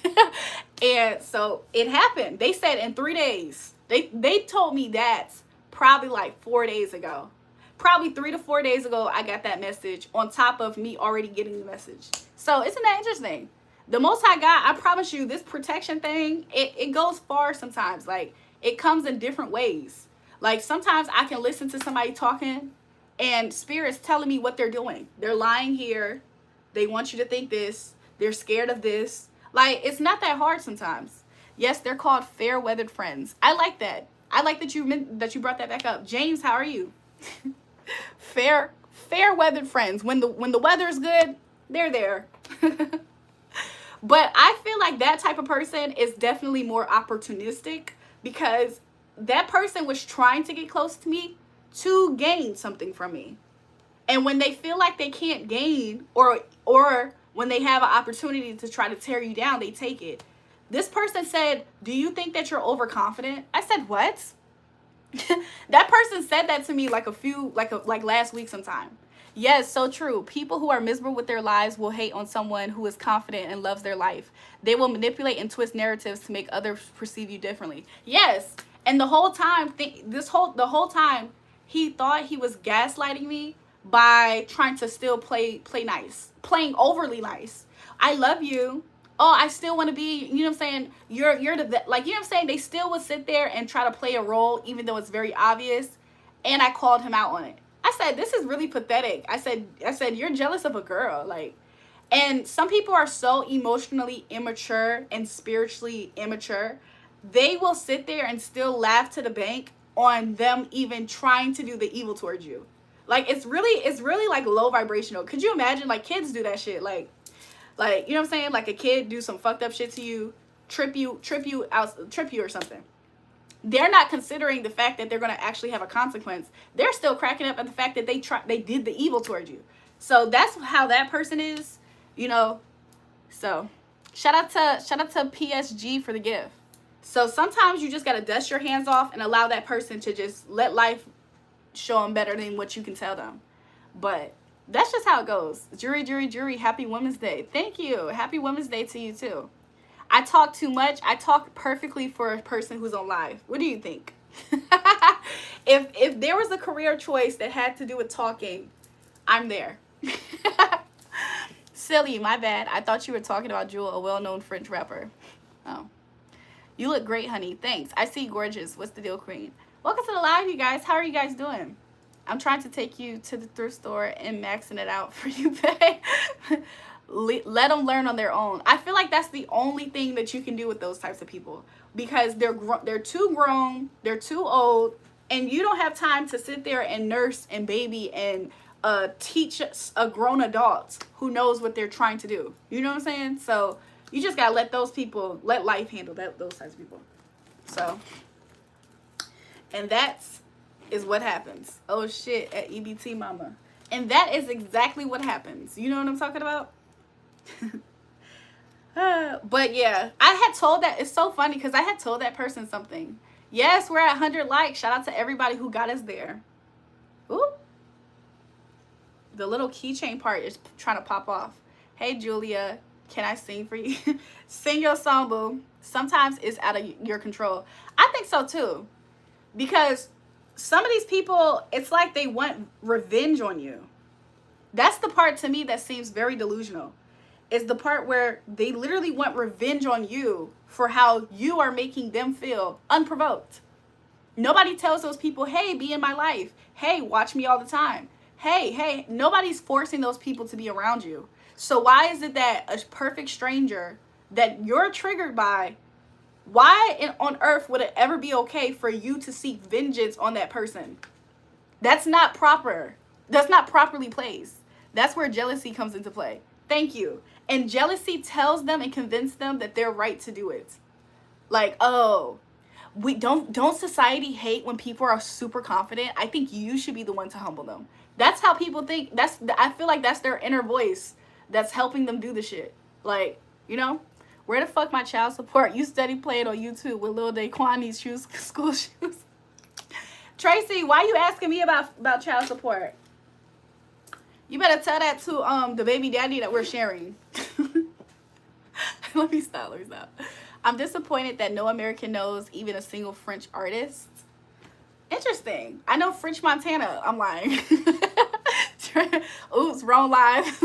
And so it happened. They said in 3 days. They told me that probably like 4 days ago. Probably 3 to 4 days ago, I got that message on top of me already getting the message. So isn't that interesting? The Most High God, I promise you, this protection thing, it goes far sometimes. Like, it comes in different ways. Like, sometimes I can listen to somebody talking, and Spirit's telling me what they're doing. They're lying here. They want you to think this. They're scared of this. Like, it's not that hard sometimes. Yes, they're called fair-weathered friends. I like that. I like that you brought that back up. James, how are you? Fair-weathered friends. When the weather is good, they're there. But I feel like that type of person is definitely more opportunistic, because that person was trying to get close to me to gain something from me. And when they feel like they can't gain, or when they have an opportunity to try to tear you down, they take it. This person said, do you think that you're overconfident? I said, what? That person said that to me like last week sometime. Yes, so true. People who are miserable with their lives will hate on someone who is confident and loves their life. They will manipulate and twist narratives to make others perceive you differently. Yes, and the whole time, the whole time, he thought he was gaslighting me by trying to still play nice, playing overly nice. I love you. Oh, I still want to be, you know what I'm saying? You're the, like, you know what I'm saying? They still would sit there and try to play a role, even though it's very obvious. And I called him out on it. I said, this is really pathetic. I said, you're jealous of a girl. Like, and some people are so emotionally immature and spiritually immature. They will sit there and still laugh to the bank on them even trying to do the evil towards you. Like, it's really like low vibrational. Could you imagine, like, kids do that shit? Like, you know what I'm saying? Like, a kid do some fucked up shit to you, trip you or something. They're not considering the fact that they're going to actually have a consequence. They're still cracking up at the fact that they did the evil towards you. So that's how that person is, you know. So shout out to PSG for the gift. So sometimes you just got to dust your hands off and allow that person to just let life show them better than what you can tell them. But that's just how it goes. Jury, happy Women's Day. Thank you. Happy Women's Day to you too. I talk too much. I talk perfectly for a person who's on live. What do you think? If there was a career choice that had to do with talking, I'm there. Silly, my bad. I thought you were talking about Jewel, a well-known French rapper. Oh. You look great, honey. Thanks. I see gorgeous. What's the deal, queen? Welcome to the live, you guys. How are you guys doing? I'm trying to take you to the thrift store and maxing it out for you, babe. Let them learn on their own. I feel like that's the only thing that you can do with those types of people, because they're too grown, they're too old, and you don't have time to sit there and nurse and baby and teach a grown adult who knows what they're trying to do. You know what I'm saying? So you just gotta let those people, let life handle those types of people. So, and that's is what happens. Oh shit, at EBT mama. And that is exactly what happens. You know what I'm talking about? But yeah, I had told that, it's so funny because I had told that person something. Yes, we're at 100 likes. Shout out to everybody who got us there. Ooh. The little keychain part is trying to pop off. Hey Julia, can I sing for you? Sing your song, boo. Sometimes it's out of your control. I think so too, because some of these people, it's like they want revenge on you. That's the part to me that seems very delusional. Is the part where they literally want revenge on you for how you are making them feel unprovoked. Nobody tells those people, hey, be in my life. Hey, watch me all the time. Hey, nobody's forcing those people to be around you. So why is it that a perfect stranger that you're triggered by, why on earth would it ever be okay for you to seek vengeance on that person? That's not proper. That's not properly placed. That's where jealousy comes into play. Thank you. And jealousy tells them and convinces them that they're right to do it. Like, oh, we don't society hate when people are super confident? I think you should be the one to humble them. That's how people think. I feel like that's their inner voice that's helping them do the shit. Like, you know, where the fuck my child support? You steady playing on YouTube with Lil Daquan these shoes, school shoes. Tracy, why you asking me about child support? You better tell that to the baby daddy that we're sharing. Let me stop. I'm disappointed that no American knows even a single French artist. Interesting. I know French Montana. I'm lying. Oops, wrong live.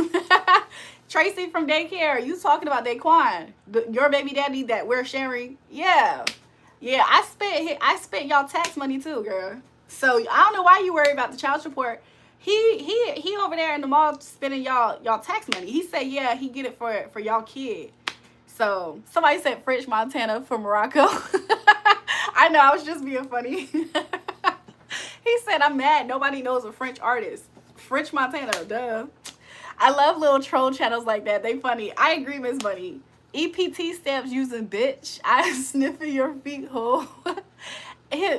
Tracy from daycare, you talking about Daquan, your baby daddy that we're sharing? Yeah. I spent y'all tax money too, girl. So I don't know why you worry about the child support. He over there in the mall spending y'all tax money. He said, yeah, he get it for y'all kid. So somebody said French Montana for Morocco. I know, I was just being funny. He said, I'm mad nobody knows a French artist. French Montana, duh. I love little troll channels like that. They funny. I agree, Miss Bunny. EPT stamps using bitch. I sniffing your feet hole.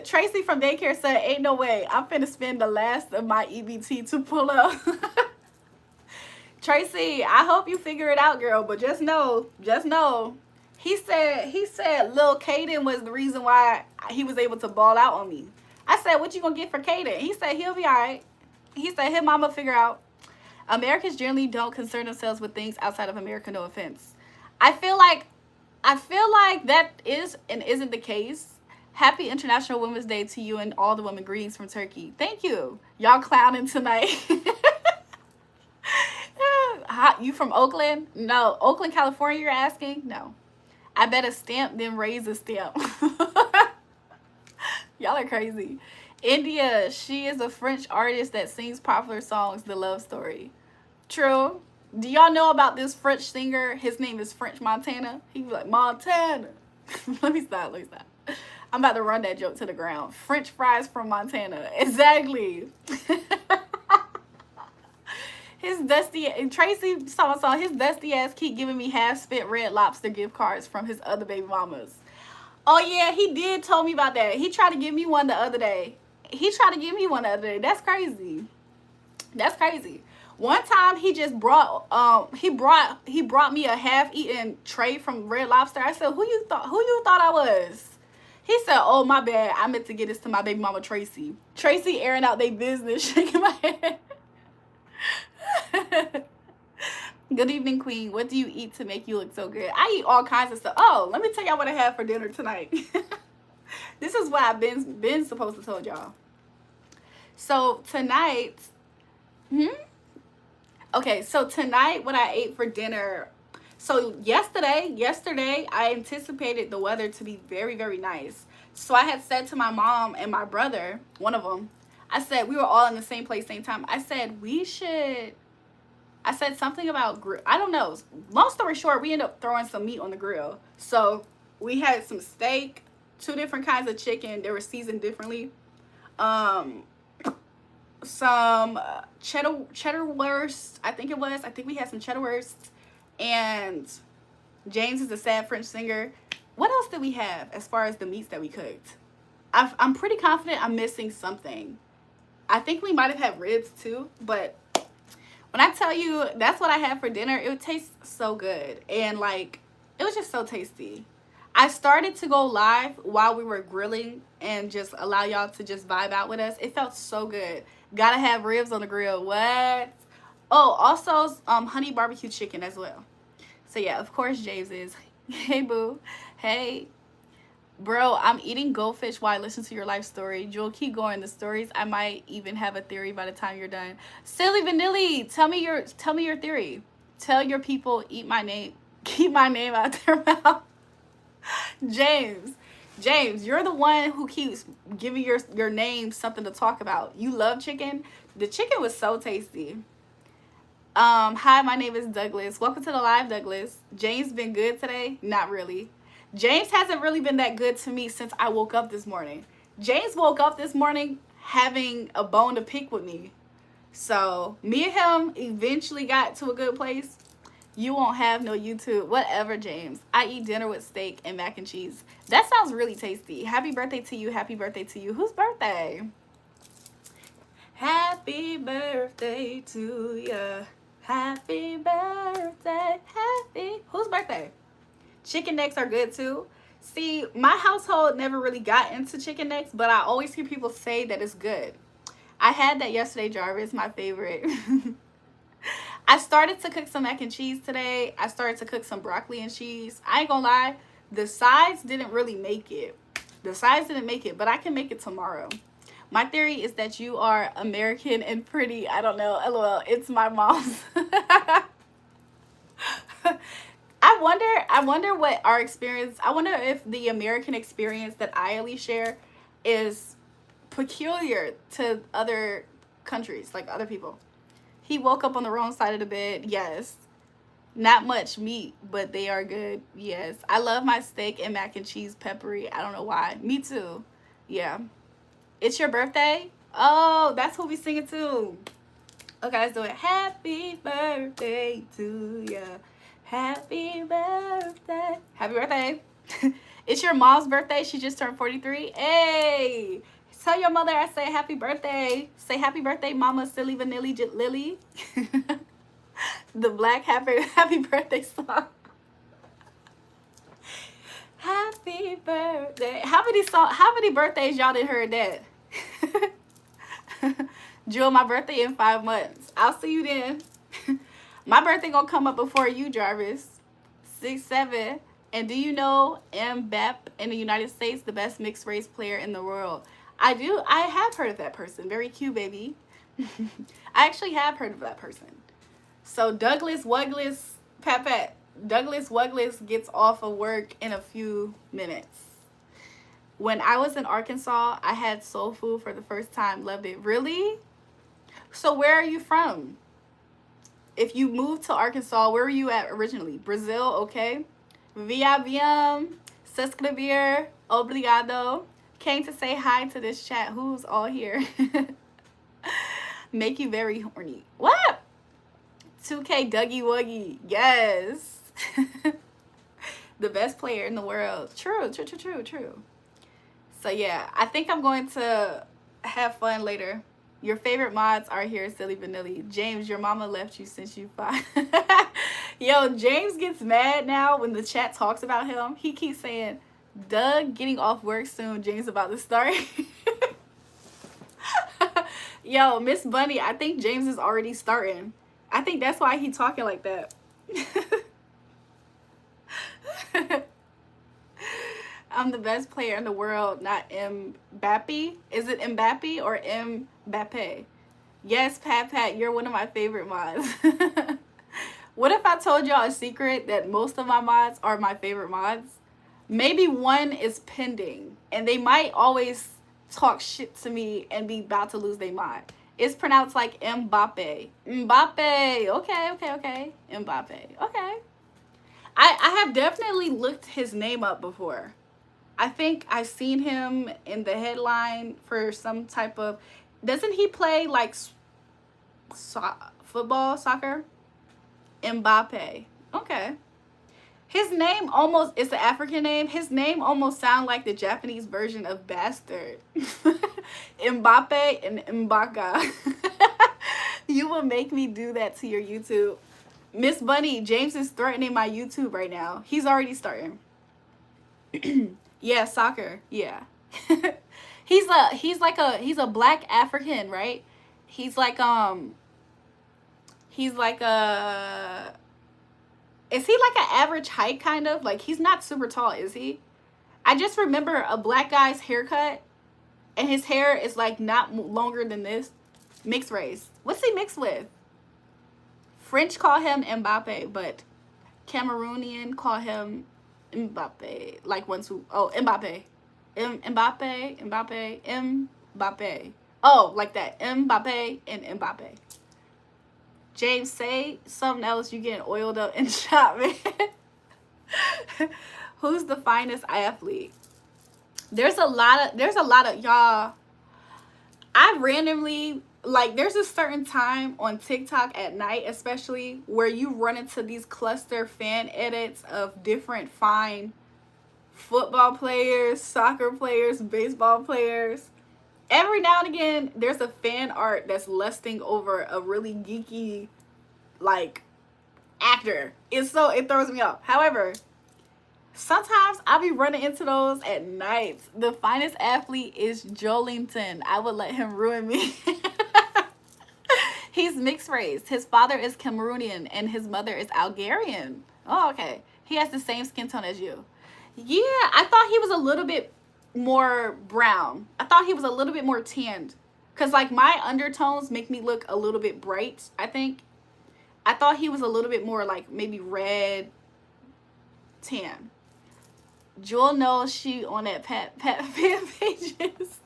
Tracy from daycare said, ain't no way. I'm finna spend the last of my EBT to pull up. Tracy, I hope you figure it out, girl. But just know. He said Lil Caden was the reason why he was able to ball out on me. I said, what you gonna get for Caden? He said he'll be all right. He said his mama figure out. Americans generally don't concern themselves with things outside of America, no offense. I feel like that is and isn't the case. Happy International Women's Day to you and all the women. Greetings from Turkey. Thank you. Y'all clowning tonight. You from Oakland? No. Oakland, California, you're asking? No. I bet a stamp then raise a stamp. Y'all are crazy. India, she is a French artist that sings popular songs, The Love Story. True. Do y'all know about this French singer? His name is French Montana. He be like, Montana. Let me stop. I'm about to run that joke to the ground. French fries from Montana. Exactly. His dusty, and Tracy saw his dusty ass keep giving me half-spent Red Lobster gift cards from his other baby mamas. Oh yeah, he did told me about that. He tried to give me one the other day. That's crazy. One time he just brought me a half-eaten tray from Red Lobster. I said, who you thought I was? He said, oh my bad, I meant to get this to my baby mama Tracy. Tracy airing out their business, shaking my head. Good evening, Queen. What do you eat to make you look so good? I eat all kinds of stuff. Oh, let me tell y'all what I had for dinner tonight. This is what I've been supposed to tell y'all. So tonight, so tonight what I ate for dinner. So yesterday I anticipated the weather to be very, very nice. So I had said to my mom and my brother, one of them, I said, we were all in the same place, same time. I said something about grill. I don't know. Long story short, we ended up throwing some meat on the grill. So we had some steak, 2 different kinds of chicken. They were seasoned differently. Some cheddar wurst, I think we had some cheddar wurst. And James is a sad French singer. What else did we have as far as the meats that we cooked? I'm pretty confident I'm missing something. I think we might have had ribs too, but when I tell you that's what I had for dinner, it tastes so good. And like, it was just so tasty. I started to go live while we were grilling and just allow y'all to just vibe out with us. It felt so good. Gotta have ribs on the grill. What? Oh, also honey barbecue chicken as well. So yeah, of course James is. Hey boo. Hey. Bro, I'm eating goldfish while I listen to your life story. Jewel, keep going. The stories, I might even have a theory by the time you're done. Silly Vanilli, tell me your theory. Tell your people, keep my name out their mouth. James, you're the one who keeps giving your name something to talk about. You love chicken. The chicken was so tasty. Hi, my name is Douglas. Welcome to the live, Douglas. James been good today? Not really. James hasn't really been that good to me since I woke up this morning. James woke up this morning having a bone to pick with me. So me and him eventually got to a good place. You won't have no YouTube. Whatever, James. I eat dinner with steak and mac and cheese. That sounds really tasty. Happy birthday to you. Happy birthday to you. Whose birthday? Happy birthday to you. Happy birthday. Happy. Whose birthday? Chicken necks are good too. See, my household never really got into chicken necks, but I always hear people say that it's good. I had that yesterday, Jarvis, my favorite. I started to cook some mac and cheese today. I started to cook some broccoli and cheese. I ain't gonna lie, the sides didn't really make it. The sides didn't make it, but I can make it tomorrow. My theory is that you are American and pretty. I don't know. LOL. It's my mom's. I wonder what our experience, I wonder if the American experience that I at least share is peculiar to other countries, like other people. He woke up on the wrong side of the bed. Yes. Not much meat, but they are good. Yes. I love my steak and mac and cheese peppery. I don't know why. Me too. Yeah. It's your birthday? Oh, that's what we singing too. Okay, let's do it. Happy birthday to ya. Happy birthday. Happy birthday. It's your mom's birthday. She just turned 43. Hey. Tell your mother I say happy birthday. Say happy birthday, Mama Silly Vanilli Lily. The black happy birthday song. Happy birthday. How many birthdays y'all done heard that? Jewel, my birthday in 5 months. I'll see you then. My birthday gonna come up before you, Jarvis. 6'7". And do you know Mbappe in the United States, the best mixed race player in the world? I do. I have heard of that person. Very cute, baby. I actually have heard of that person. So Douglas Wuglis gets off of work in a few minutes. When I was in Arkansas, I had soul food for the first time. Loved it. Really? So where are you from? If you moved to Arkansas, where were you at originally? Brazil, okay. Via bien, se escribir, obrigado. Came to say hi to this chat. Who's all here? Make you very horny. What? 2K Dougie Wuggy. Yes. The best player in the world. True. So yeah, I think I'm going to have fun later. Your favorite mods are here, Silly Vanilli. James, your mama left you since you 5. Yo, James gets mad now when the chat talks about him. He keeps saying, Doug getting off work soon. James about to start. Yo, Miss Bunny, I think James is already starting. I think that's why he talking like that. I'm the best player in the world, not Mbappe. Is it Mbappe or Mbappe? Yes, Pat, you're one of my favorite mods. What if I told y'all a secret that most of my mods are my favorite mods? Maybe one is pending, and they might always talk shit to me and be about to lose their mind. It's pronounced like Mbappe. Mbappe. Okay. Mbappe. Okay. I have definitely looked his name up before. I think I've seen him in the headline for some type of... Doesn't he play like football, soccer? Mbappe. Okay. His name almost... It's an African name. His name almost sounds like the Japanese version of bastard. Mbappe and Mbaka. You will make me do that to your YouTube. Miss Bunny, James is threatening my YouTube right now. He's already starting. Yeah, soccer. Yeah. He's a black African, right? He's like a... Is he like an average height kind of? Like, he's not super tall, is he? I just remember a black guy's haircut, and his hair is like not longer than this. Mixed race. What's he mixed with? French call him Mbappe, but Cameroonian call him Mbappe. Like ones who... Oh, Mbappe. Mbappe. Oh, like that. Mbappe and Mbappe. James, say something else. You getting oiled up and shot, man. Who's the finest athlete? There's a lot of y'all. I randomly like there's a certain time on TikTok at night, especially, where you run into these cluster fan edits of different fine football players, soccer players, baseball players. Every now and again, there's a fan art that's lusting over a really geeky, like, actor. It throws me off. However, sometimes I'll be running into those at night. The finest athlete is Jolington. I would let him ruin me. He's mixed race. His father is Cameroonian and his mother is Algerian. Oh, okay. He has the same skin tone as you. Yeah, I thought he was a little bit more brown. I thought he was a little bit more tanned. Because, like, my undertones make me look a little bit bright, I think. I thought he was a little bit more, like, maybe red, tan. Jewel knows she on that fan pages.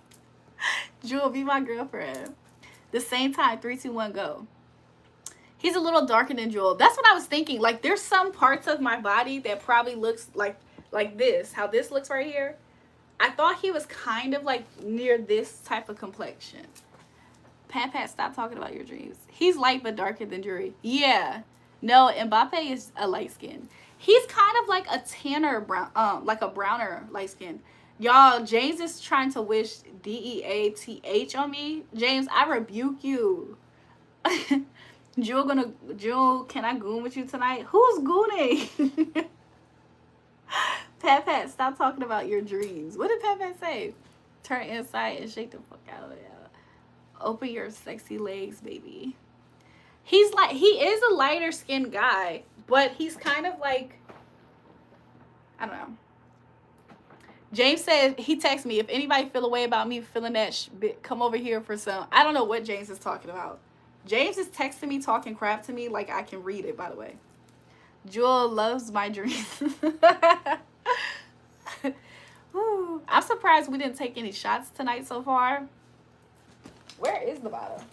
Jewel, be my girlfriend. The same time, 3, 2, 1, go. He's a little darker than Jewel. That's what I was thinking. Like, there's some parts of my body that probably looks like this. How this looks right here. I thought he was kind of like near this type of complexion. Pat, stop talking about your dreams. He's light but darker than Julrae. Yeah. No, Mbappe is a light skin. He's kind of like a tanner brown, like a browner light skin. Y'all, James is trying to wish DEATH on me. James, I rebuke you. Jewel, can I goon with you tonight? Who's gooning? Pat, stop talking about your dreams. What did Pat say? Turn inside and shake the fuck out of it. Open your sexy legs, baby. He is a lighter skinned guy, but he's kind of like, I don't know. James said, he texted me, if anybody feel a way about me feeling that come over here for some. I don't know what James is talking about. James is texting me, talking crap to me like I can read it, by the way. Jewel loves my dreams. Ooh, I'm surprised we didn't take any shots tonight so far. Where is the bottle?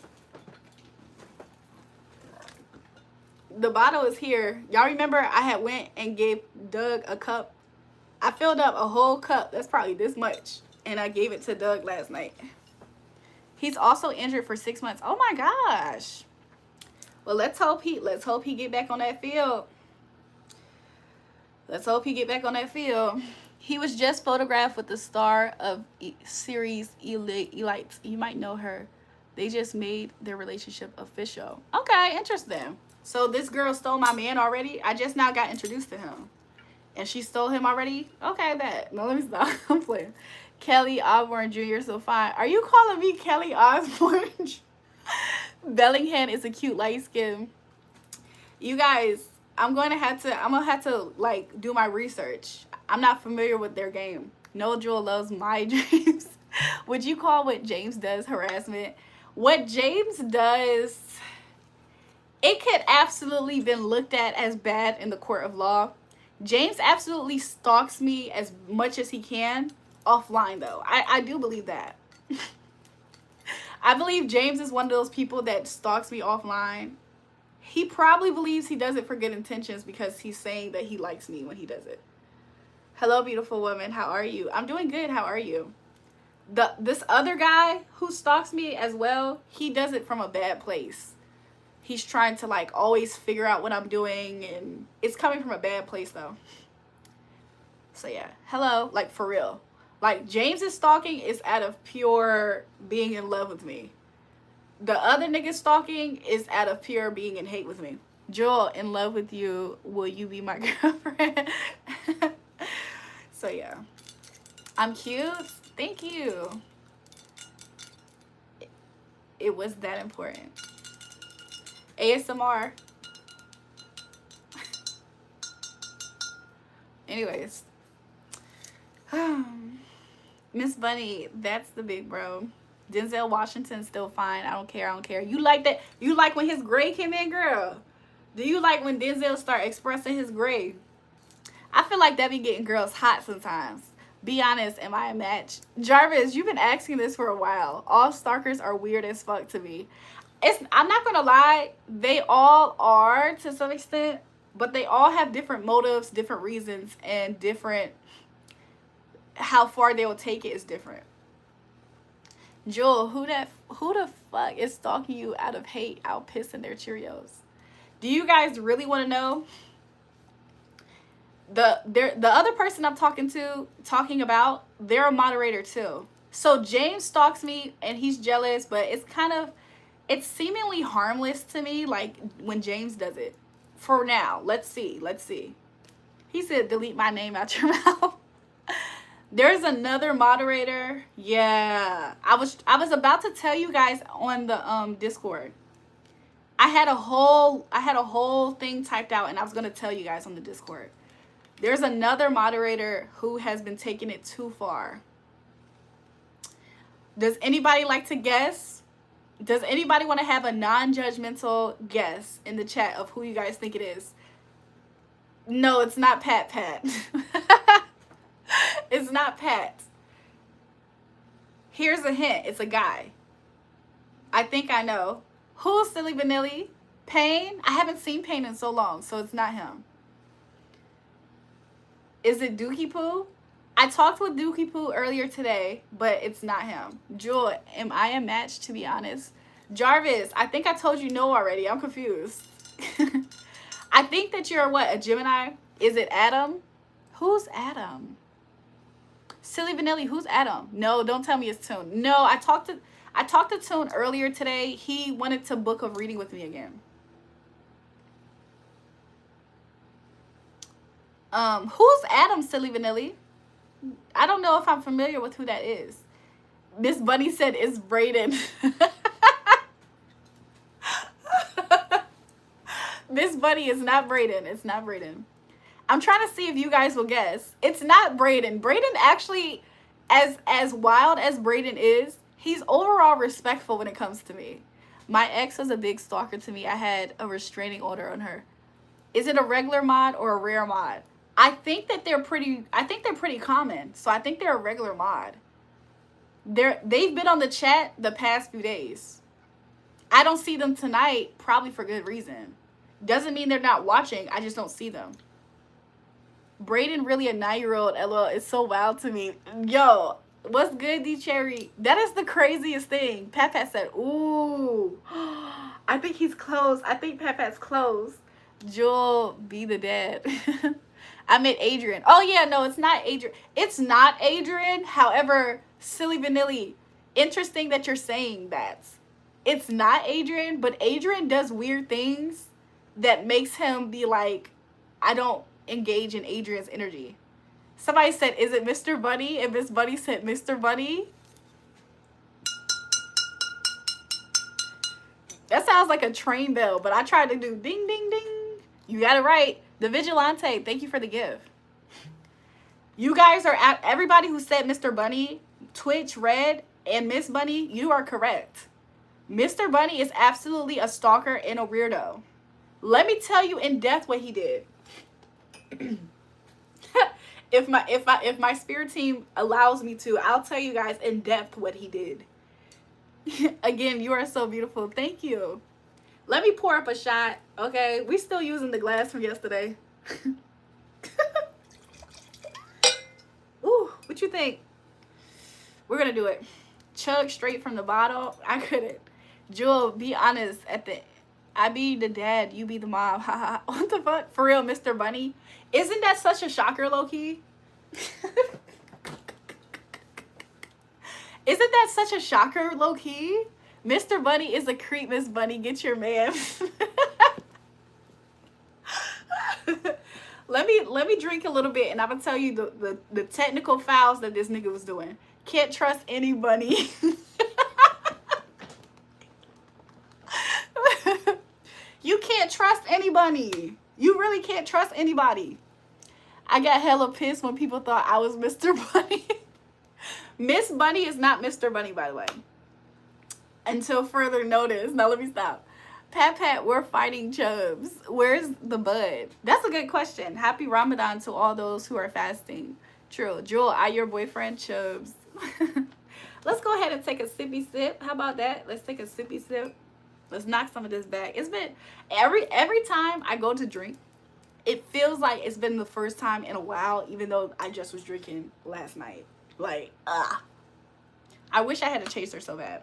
The bottle is here. Y'all remember I had went and gave Doug a cup? I filled up a whole cup. That's probably this much. And I gave it to Doug last night. He's also injured for 6 months. Oh my gosh. Well, let's hope he get back on that field. Let's hope he get back on that field. He was just photographed with the star of series Elite. You might know her. They just made their relationship official. Okay, interesting. So this girl stole my man already? I just now got introduced to him. And she stole him already? Okay, bet. No, let me stop. I'm playing. Kelly Osbourne Jr. so fine. Are you calling me Kelly Osbourne? Bellingham is a cute light skin. You guys, I'm gonna have to like do my research. I'm not familiar with their game. No, Jewel loves my dreams. Would you call what James does harassment? What James does, it could absolutely been looked at as bad in the court of law. James absolutely stalks me as much as he can offline, though. I do believe that. I believe James is one of those people that stalks me offline. He probably believes he does it for good intentions because he's saying that he likes me when he does it. Hello, beautiful woman. How are you? I'm doing good. How are you? This other guy who stalks me as well, he does it from a bad place. He's trying to like always figure out what I'm doing, and it's coming from a bad place though. So yeah, hello, like for real. Like James's stalking is out of pure being in love with me. The other nigga stalking is out of pure being in hate with me. Joel, in love with you. Will you be my girlfriend? So yeah, I'm cute. Thank you. It was that important. ASMR. Anyways. Miss Bunny, that's the big bro. Denzel Washington's still fine. I don't care. You like that? You like when his gray came in, girl? Do you like when Denzel start expressing his gray? I feel like that be getting girls hot sometimes. Be honest, am I a match? Jarvis, you've been asking this for a while. All stalkers are weird as fuck to me. I'm not gonna lie, they all are to some extent, but they all have different motives, different reasons, and different, how far they will take it is different. Jewel, who the fuck is stalking you out of hate, out pissing their Cheerios? Do you guys really want to know? The other person I'm talking about, they're a moderator too. So James stalks me and he's jealous, but it's seemingly harmless to me, like when James does it. For now, let's see. He said, delete my name out your mouth. There's another moderator. Yeah, I was about to tell you guys on the Discord. I had a whole thing typed out, and I was gonna tell you guys on the Discord. There's another moderator who has been taking it too far. Does anybody like to guess? Does anybody want to have a non-judgmental guess in the chat of who you guys think it is? No, it's not Pat. It's not Pat. Here's a hint. It's a guy. I think I know. Who's Silly Vanilli? Payne? I haven't seen Payne in so long, so it's not him. Is it Dookie Poo? I talked with Dookie Poo earlier today, but it's not him. Jewel, am I a match, to be honest? Jarvis, I think I told you no already. I'm confused. I think that you're what, a Gemini? Is it Adam? Who's Adam? Silly Vanilli, who's Adam? No, don't tell me it's Toon. No, I talked to Toon earlier today. He wanted to book a reading with me again. Who's Adam, Silly Vanilli? I don't know if I'm familiar with who that is. Miss Bunny said it's Brayden. Miss Bunny is not Brayden. It's not Brayden. I'm trying to see if you guys will guess. It's not Brayden. Brayden actually, as wild as Brayden is, he's overall respectful when it comes to me. My ex was a big stalker to me. I had a restraining order on her. Is it a regular mod or a rare mod? I think they're pretty common. So I think they're a regular mod. They've been on the chat the past few days. I don't see them tonight, probably for good reason. Doesn't mean they're not watching. I just don't see them. Brayden really a 9-year-old, LOL. It's so wild to me. Yo, what's good, D Cherry? That is the craziest thing. Pat said, ooh. I think he's close. I think Pat's close. Jewel, be the dad. I meant Adrian. Oh, yeah, no, it's not Adrian. It's not Adrian. However, Silly Vanilli, interesting that you're saying that. It's not Adrian, but Adrian does weird things that makes him be like, I don't engage in Adrian's energy. Somebody said, is it Mr. Bunny? And Miss Bunny said, Mr. Bunny. That sounds like a train bell, but I tried to do ding, ding, ding. You got it right. The Vigilante, thank you for the gift. You guys are, everybody who said Mr. Bunny, Twitch, Red, and Miss Bunny, you are correct. Mr. Bunny is absolutely a stalker and a weirdo. Let me tell you in depth what he did. If my spirit team allows me to, I'll tell you guys in depth what he did. Again, you are so beautiful. Thank you. Let me pour up a shot. Okay, we still using the glass from yesterday. Ooh, what you think? We're gonna do it. Chug straight from the bottle. I couldn't. Jewel, be honest. I be the dad, you be the mom. Haha. What the fuck? For real, Mr. Bunny. Isn't that such a shocker, low-key? Isn't that such a shocker, low-key? Mr. Bunny is a creep, Miss Bunny. Get your man. Let me drink a little bit, and I'm gonna tell you the technical fouls that this nigga was doing. Can't trust any bunny. You can't trust anybody. You really can't trust anybody. I got hella pissed when people thought I was Mr. Bunny. Miss Bunny is not Mr. Bunny, by the way. Until further notice. Now let me stop. Pat, we're fighting Chubs. Where's the bud? That's a good question. Happy Ramadan to all those who are fasting. True. Jewel, I your boyfriend, Chubs. Let's go ahead and take a sippy sip. How about that? Let's take a sippy sip. Let's knock some of this back. It's been every time I go to drink, it feels like it's been the first time in a while, even though I just was drinking last night. Like, I I wish I had a chaser so bad.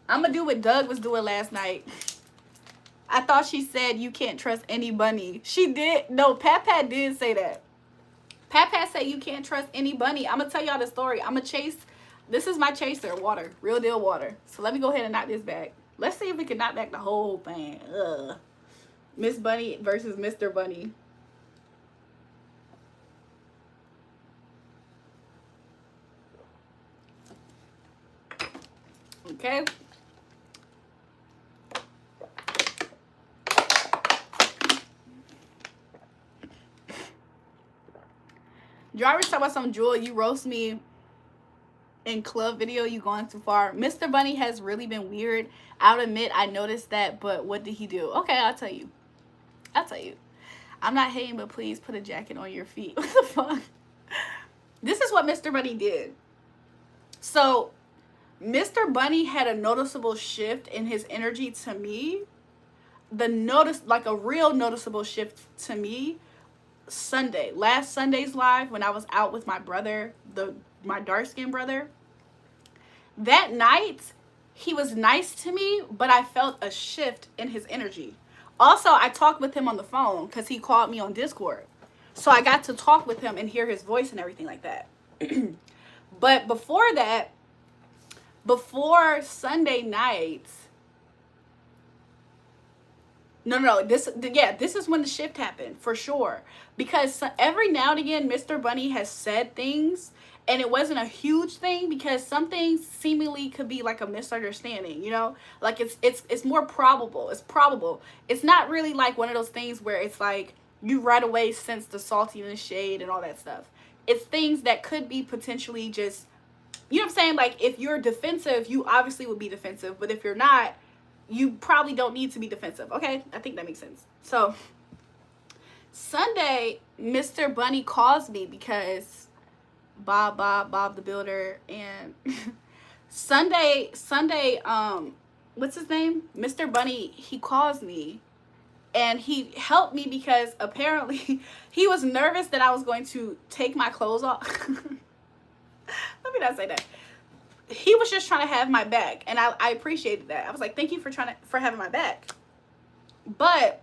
I'm gonna do what Doug was doing last night. I thought she said you can't trust any bunny. She did. No, Pat did say that. Pat said you can't trust any bunny. I'm gonna tell y'all the story. I'm gonna chase. This is my chaser, water, real deal water. So let me go ahead and knock this back. Let's see if we can knock back the whole thing. Ugh. Miss Bunny versus Mr. Bunny. Okay. Drivers talk about some Jewel. You roast me in club video. You going too far. Mr. Bunny has really been weird. I'll admit I noticed that, but what did he do? Okay, I'll tell you. I'm not hating, but please put a jacket on your feet. What the fuck? This is what Mr. Bunny did. So, Mr. Bunny had a noticeable shift in his energy to me. Like a real noticeable shift to me. Last Sunday's live when I was out with my brother, my dark-skinned brother. That night, he was nice to me, but I felt a shift in his energy. Also, I talked with him on the phone because he called me on Discord. So I got to talk with him and hear his voice and everything like that. But before that, before Sunday night, this is when the shift happened, for sure. Because every now and again, Mr. Bunny has said things, and it wasn't a huge thing because some things seemingly could be like a misunderstanding, you know? Like it's more probable. It's probable. It's not really like one of those things where it's like you right away sense the salty and the shade and all that stuff. It's things that could be potentially just, you know what I'm saying? Like if you're defensive, you obviously would be defensive, but if you're not, you probably don't need to be defensive. Okay, I think that makes sense. So Sunday, Mr. Bunny calls me because Bob the Builder, and Sunday, what's his name? Mr. Bunny, he calls me and he helped me because apparently he was nervous that I was going to take my clothes off. Let me not say that. He was just trying to have my back, and I appreciated that. I was like, thank you for having my back. But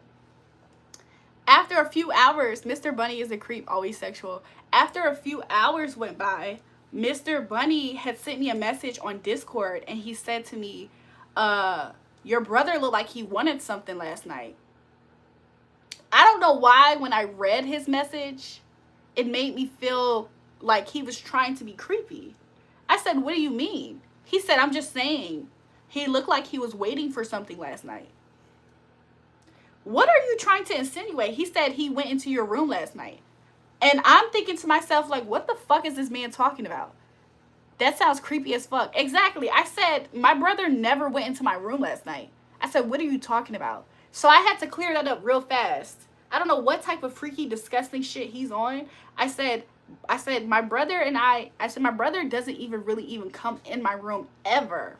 after a few hours, Mr. Bunny is a creep, always sexual. After a few hours went by, Mr. Bunny had sent me a message on Discord, and he said to me, your brother looked like he wanted something last night. I don't know why when I read his message, it made me feel like he was trying to be creepy. I said, what do you mean? He said, I'm just saying, he looked like he was waiting for something last night. What are you trying to insinuate? He said he went into your room last night. And I'm thinking to myself, like, what the fuck is this man talking about? That sounds creepy as fuck. Exactly. I said, my brother never went into my room last night. I said, what are you talking about? So I had to clear that up real fast. I don't know what type of freaky, disgusting shit he's on. I said, my brother and I said, my brother doesn't even come in my room ever.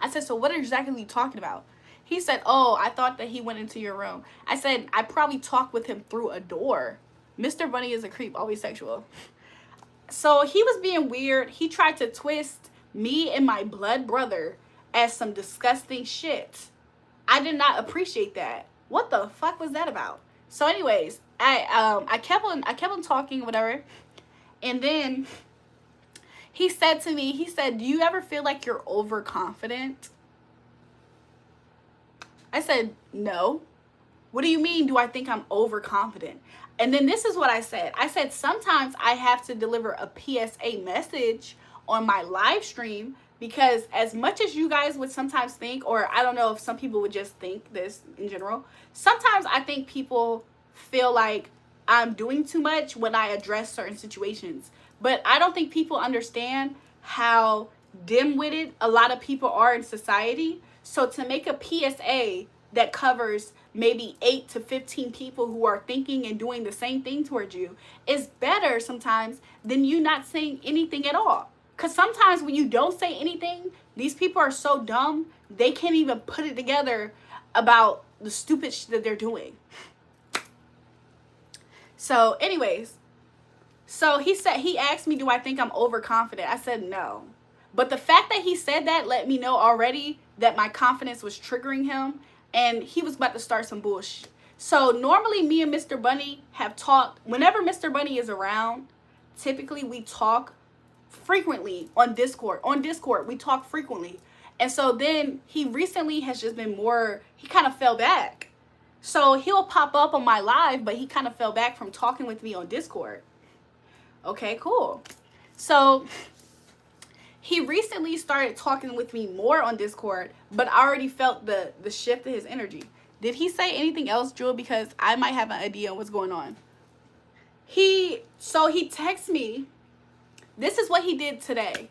I said, so what exactly are you talking about? He said, oh, I thought that he went into your room. I said, I probably talked with him through a door. Mr. Bunny is a creep, always sexual. So he was being weird. He tried to twist me and my blood brother as some disgusting shit. I did not appreciate that. What the fuck was that about? So anyways, I kept on talking, whatever. And then he said to me, do you ever feel like you're overconfident? I said, no. What do you mean, do I think I'm overconfident? And then this is what I said. I said, sometimes I have to deliver a PSA message on my live stream because as much as you guys would sometimes think, or I don't know if some people would just think this in general, sometimes I think people feel like I'm doing too much when I address certain situations. But I don't think people understand how dim-witted a lot of people are in society. So to make a PSA that covers maybe 8 to 15 people who are thinking and doing the same thing towards you is better sometimes than you not saying anything at all. Because sometimes when you don't say anything, these people are so dumb, they can't even put it together about the stupid shit that they're doing. So anyways, so he asked me, do I think I'm overconfident? I said, no. But the fact that he said that let me know already that my confidence was triggering him and he was about to start some bullshit. So normally me and Mr. Bunny have talked. Whenever Mr. Bunny is around, typically we talk frequently on Discord. On Discord, we talk frequently. And so then he recently has just been more, he kind of fell back. So he'll pop up on my live, but he kind of fell back from talking with me on Discord. Okay, cool. So he recently started talking with me more on Discord, but I already felt the shift in his energy. Did he say anything else, Jewel? Because I might have an idea on what's going on. So he texts me. This is what he did today.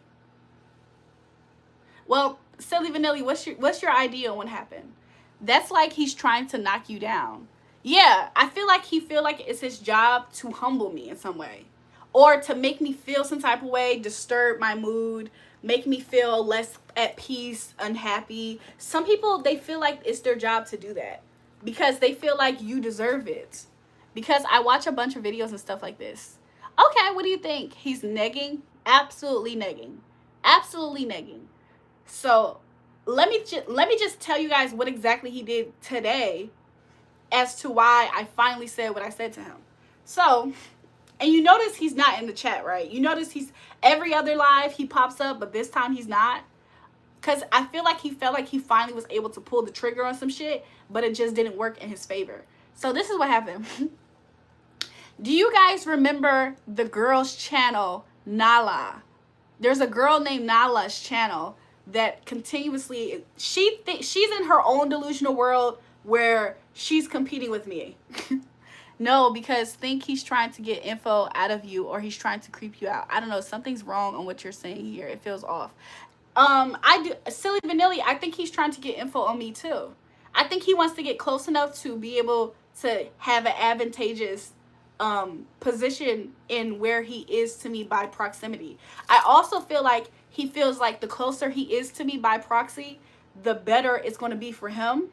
Well, Silly Vanilli, what's your idea on what happened? That's like he's trying to knock you down. Yeah, I feel like he feel like it's his job to humble me in some way. Or to make me feel some type of way, disturb my mood, make me feel less at peace, unhappy. Some people, they feel like it's their job to do that because they feel like you deserve it. Because I watch a bunch of videos and stuff like this. Okay, what do you think? He's negging? Absolutely negging. Absolutely negging. So let me just tell you guys what exactly he did today as to why I finally said what I said to him. So, and you notice he's not in the chat, right? You notice he's every other live he pops up, but this time he's not. Because I feel like he felt like he finally was able to pull the trigger on some shit, but it just didn't work in his favor. So this is what happened. Do you guys remember the girl's channel, Nala? There's a girl named Nala's channel that continuously, she's in her own delusional world where she's competing with me. No, because think he's trying to get info out of you or he's trying to creep you out. I don't know. Something's wrong on what you're saying here. It feels off. Silly Vanilli, I think he's trying to get info on me too. I think he wants to get close enough to be able to have an advantageous position in where he is to me by proximity. I also feel like he feels like the closer he is to me by proxy, the better it's going to be for him.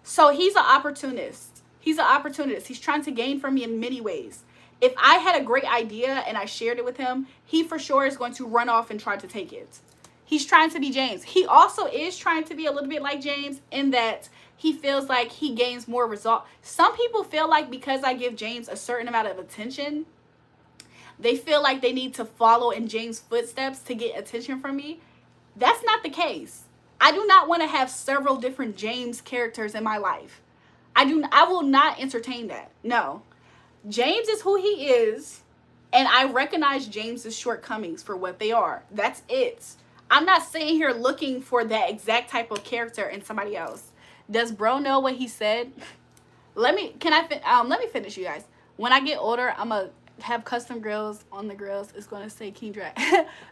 So he's an opportunist. He's an opportunist. He's trying to gain from me in many ways. If I had a great idea and I shared it with him, he for sure is going to run off and try to take it. He's trying to be James. He also is trying to be a little bit like James in that he feels like he gains more result. Some people feel like because I give James a certain amount of attention, they feel like they need to follow in James' footsteps to get attention from me. That's not the case. I do not want to have several different James characters in my life. I will not entertain that. No. James is who he is, and I recognize James's shortcomings for what they are. That's it. I'm not sitting here looking for that exact type of character in somebody else. Does bro know what he said? Let me finish, you guys. When I get older, I'm gonna have custom grills on the grills. It's gonna say King Drag.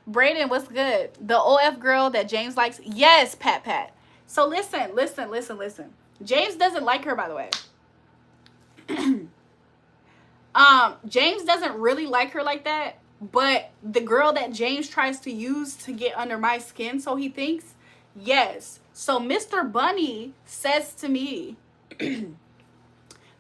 Brayden, what's good? The OF girl that James likes? Yes, Pat. So listen. James doesn't like her, by the way. James doesn't really like her like that, but the girl that James tries to use to get under my skin, so he thinks, yes. So Mr. Bunny says to me,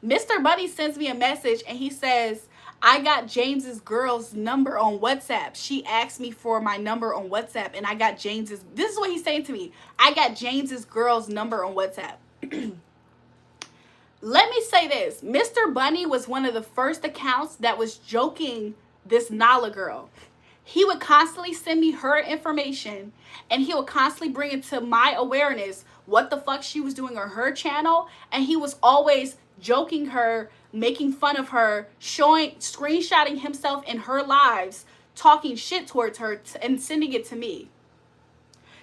Mr. Bunny sends me a message and he says, I got James's girl's number on WhatsApp. She asked me for my number on WhatsApp and I got James's, this is what he's saying to me. I got James's girl's number on WhatsApp. Let me say this. Mr. Bunny was one of the first accounts that was joking this Nala girl. He would constantly send me her information and he would constantly bring it to my awareness what the fuck she was doing on her channel. And he was always joking her, making fun of her, screenshotting himself in her lives, talking shit towards her and sending it to me.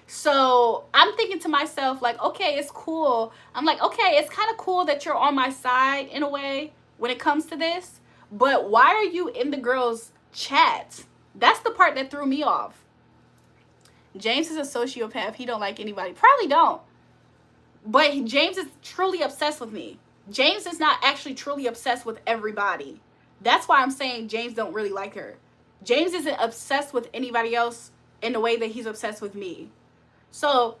So I'm thinking to myself, like, okay, it's cool. I'm like, okay, it's kind of cool that you're on my side in a way when it comes to this. But why are you in the girl's chat? That's the part that threw me off. James is a sociopath. He don't like anybody. Probably don't. But James is truly obsessed with me. James is not actually truly obsessed with everybody. That's why I'm saying James don't really like her. James isn't obsessed with anybody else in the way that he's obsessed with me. So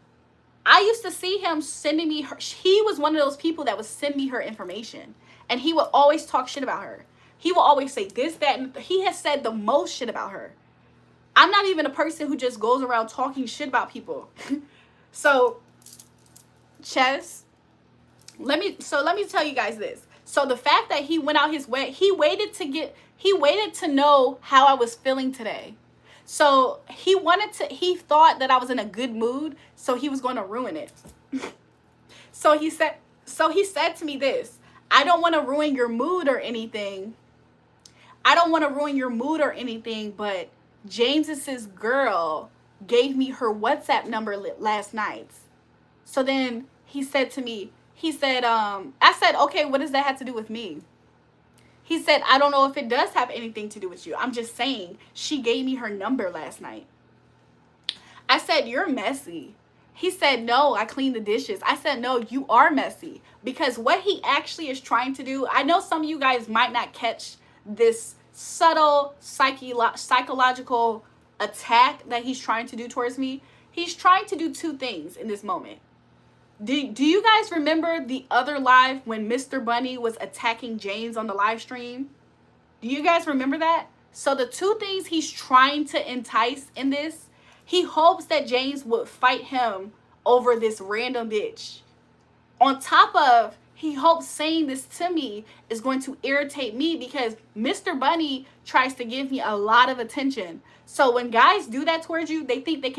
I used to see him sending me her. He was one of those people that would send me her information. And he would always talk shit about her. He will always say this, that, and he has said the most shit about her. I'm not even a person who just goes around talking shit about people. So, Chess, let me tell you guys this. So the fact that he went out his way, he waited to know how I was feeling today. So he thought that I was in a good mood, so he was going to ruin it. So he said to me this: I don't want to ruin your mood or anything. But James's girl gave me her WhatsApp number last night. So then he said to me, I said, okay, what does that have to do with me? He said, I don't know if it does have anything to do with you. I'm just saying, she gave me her number last night. I said, you're messy. He said, no, I cleaned the dishes. I said, no, you are messy. Because what he actually is trying to do, I know some of you guys might not catch this subtle psychological attack that he's trying to do towards me. He's trying to do two things in this moment. Do you guys remember the other live when Mr. Bunny was attacking James on the live stream? Do you guys remember that? So the two things he's trying to entice in this, he hopes that James would fight him over this random bitch. On top of, he hopes saying this to me is going to irritate me because Mr. Bunny tries to give me a lot of attention. So when guys do that towards you, they think they can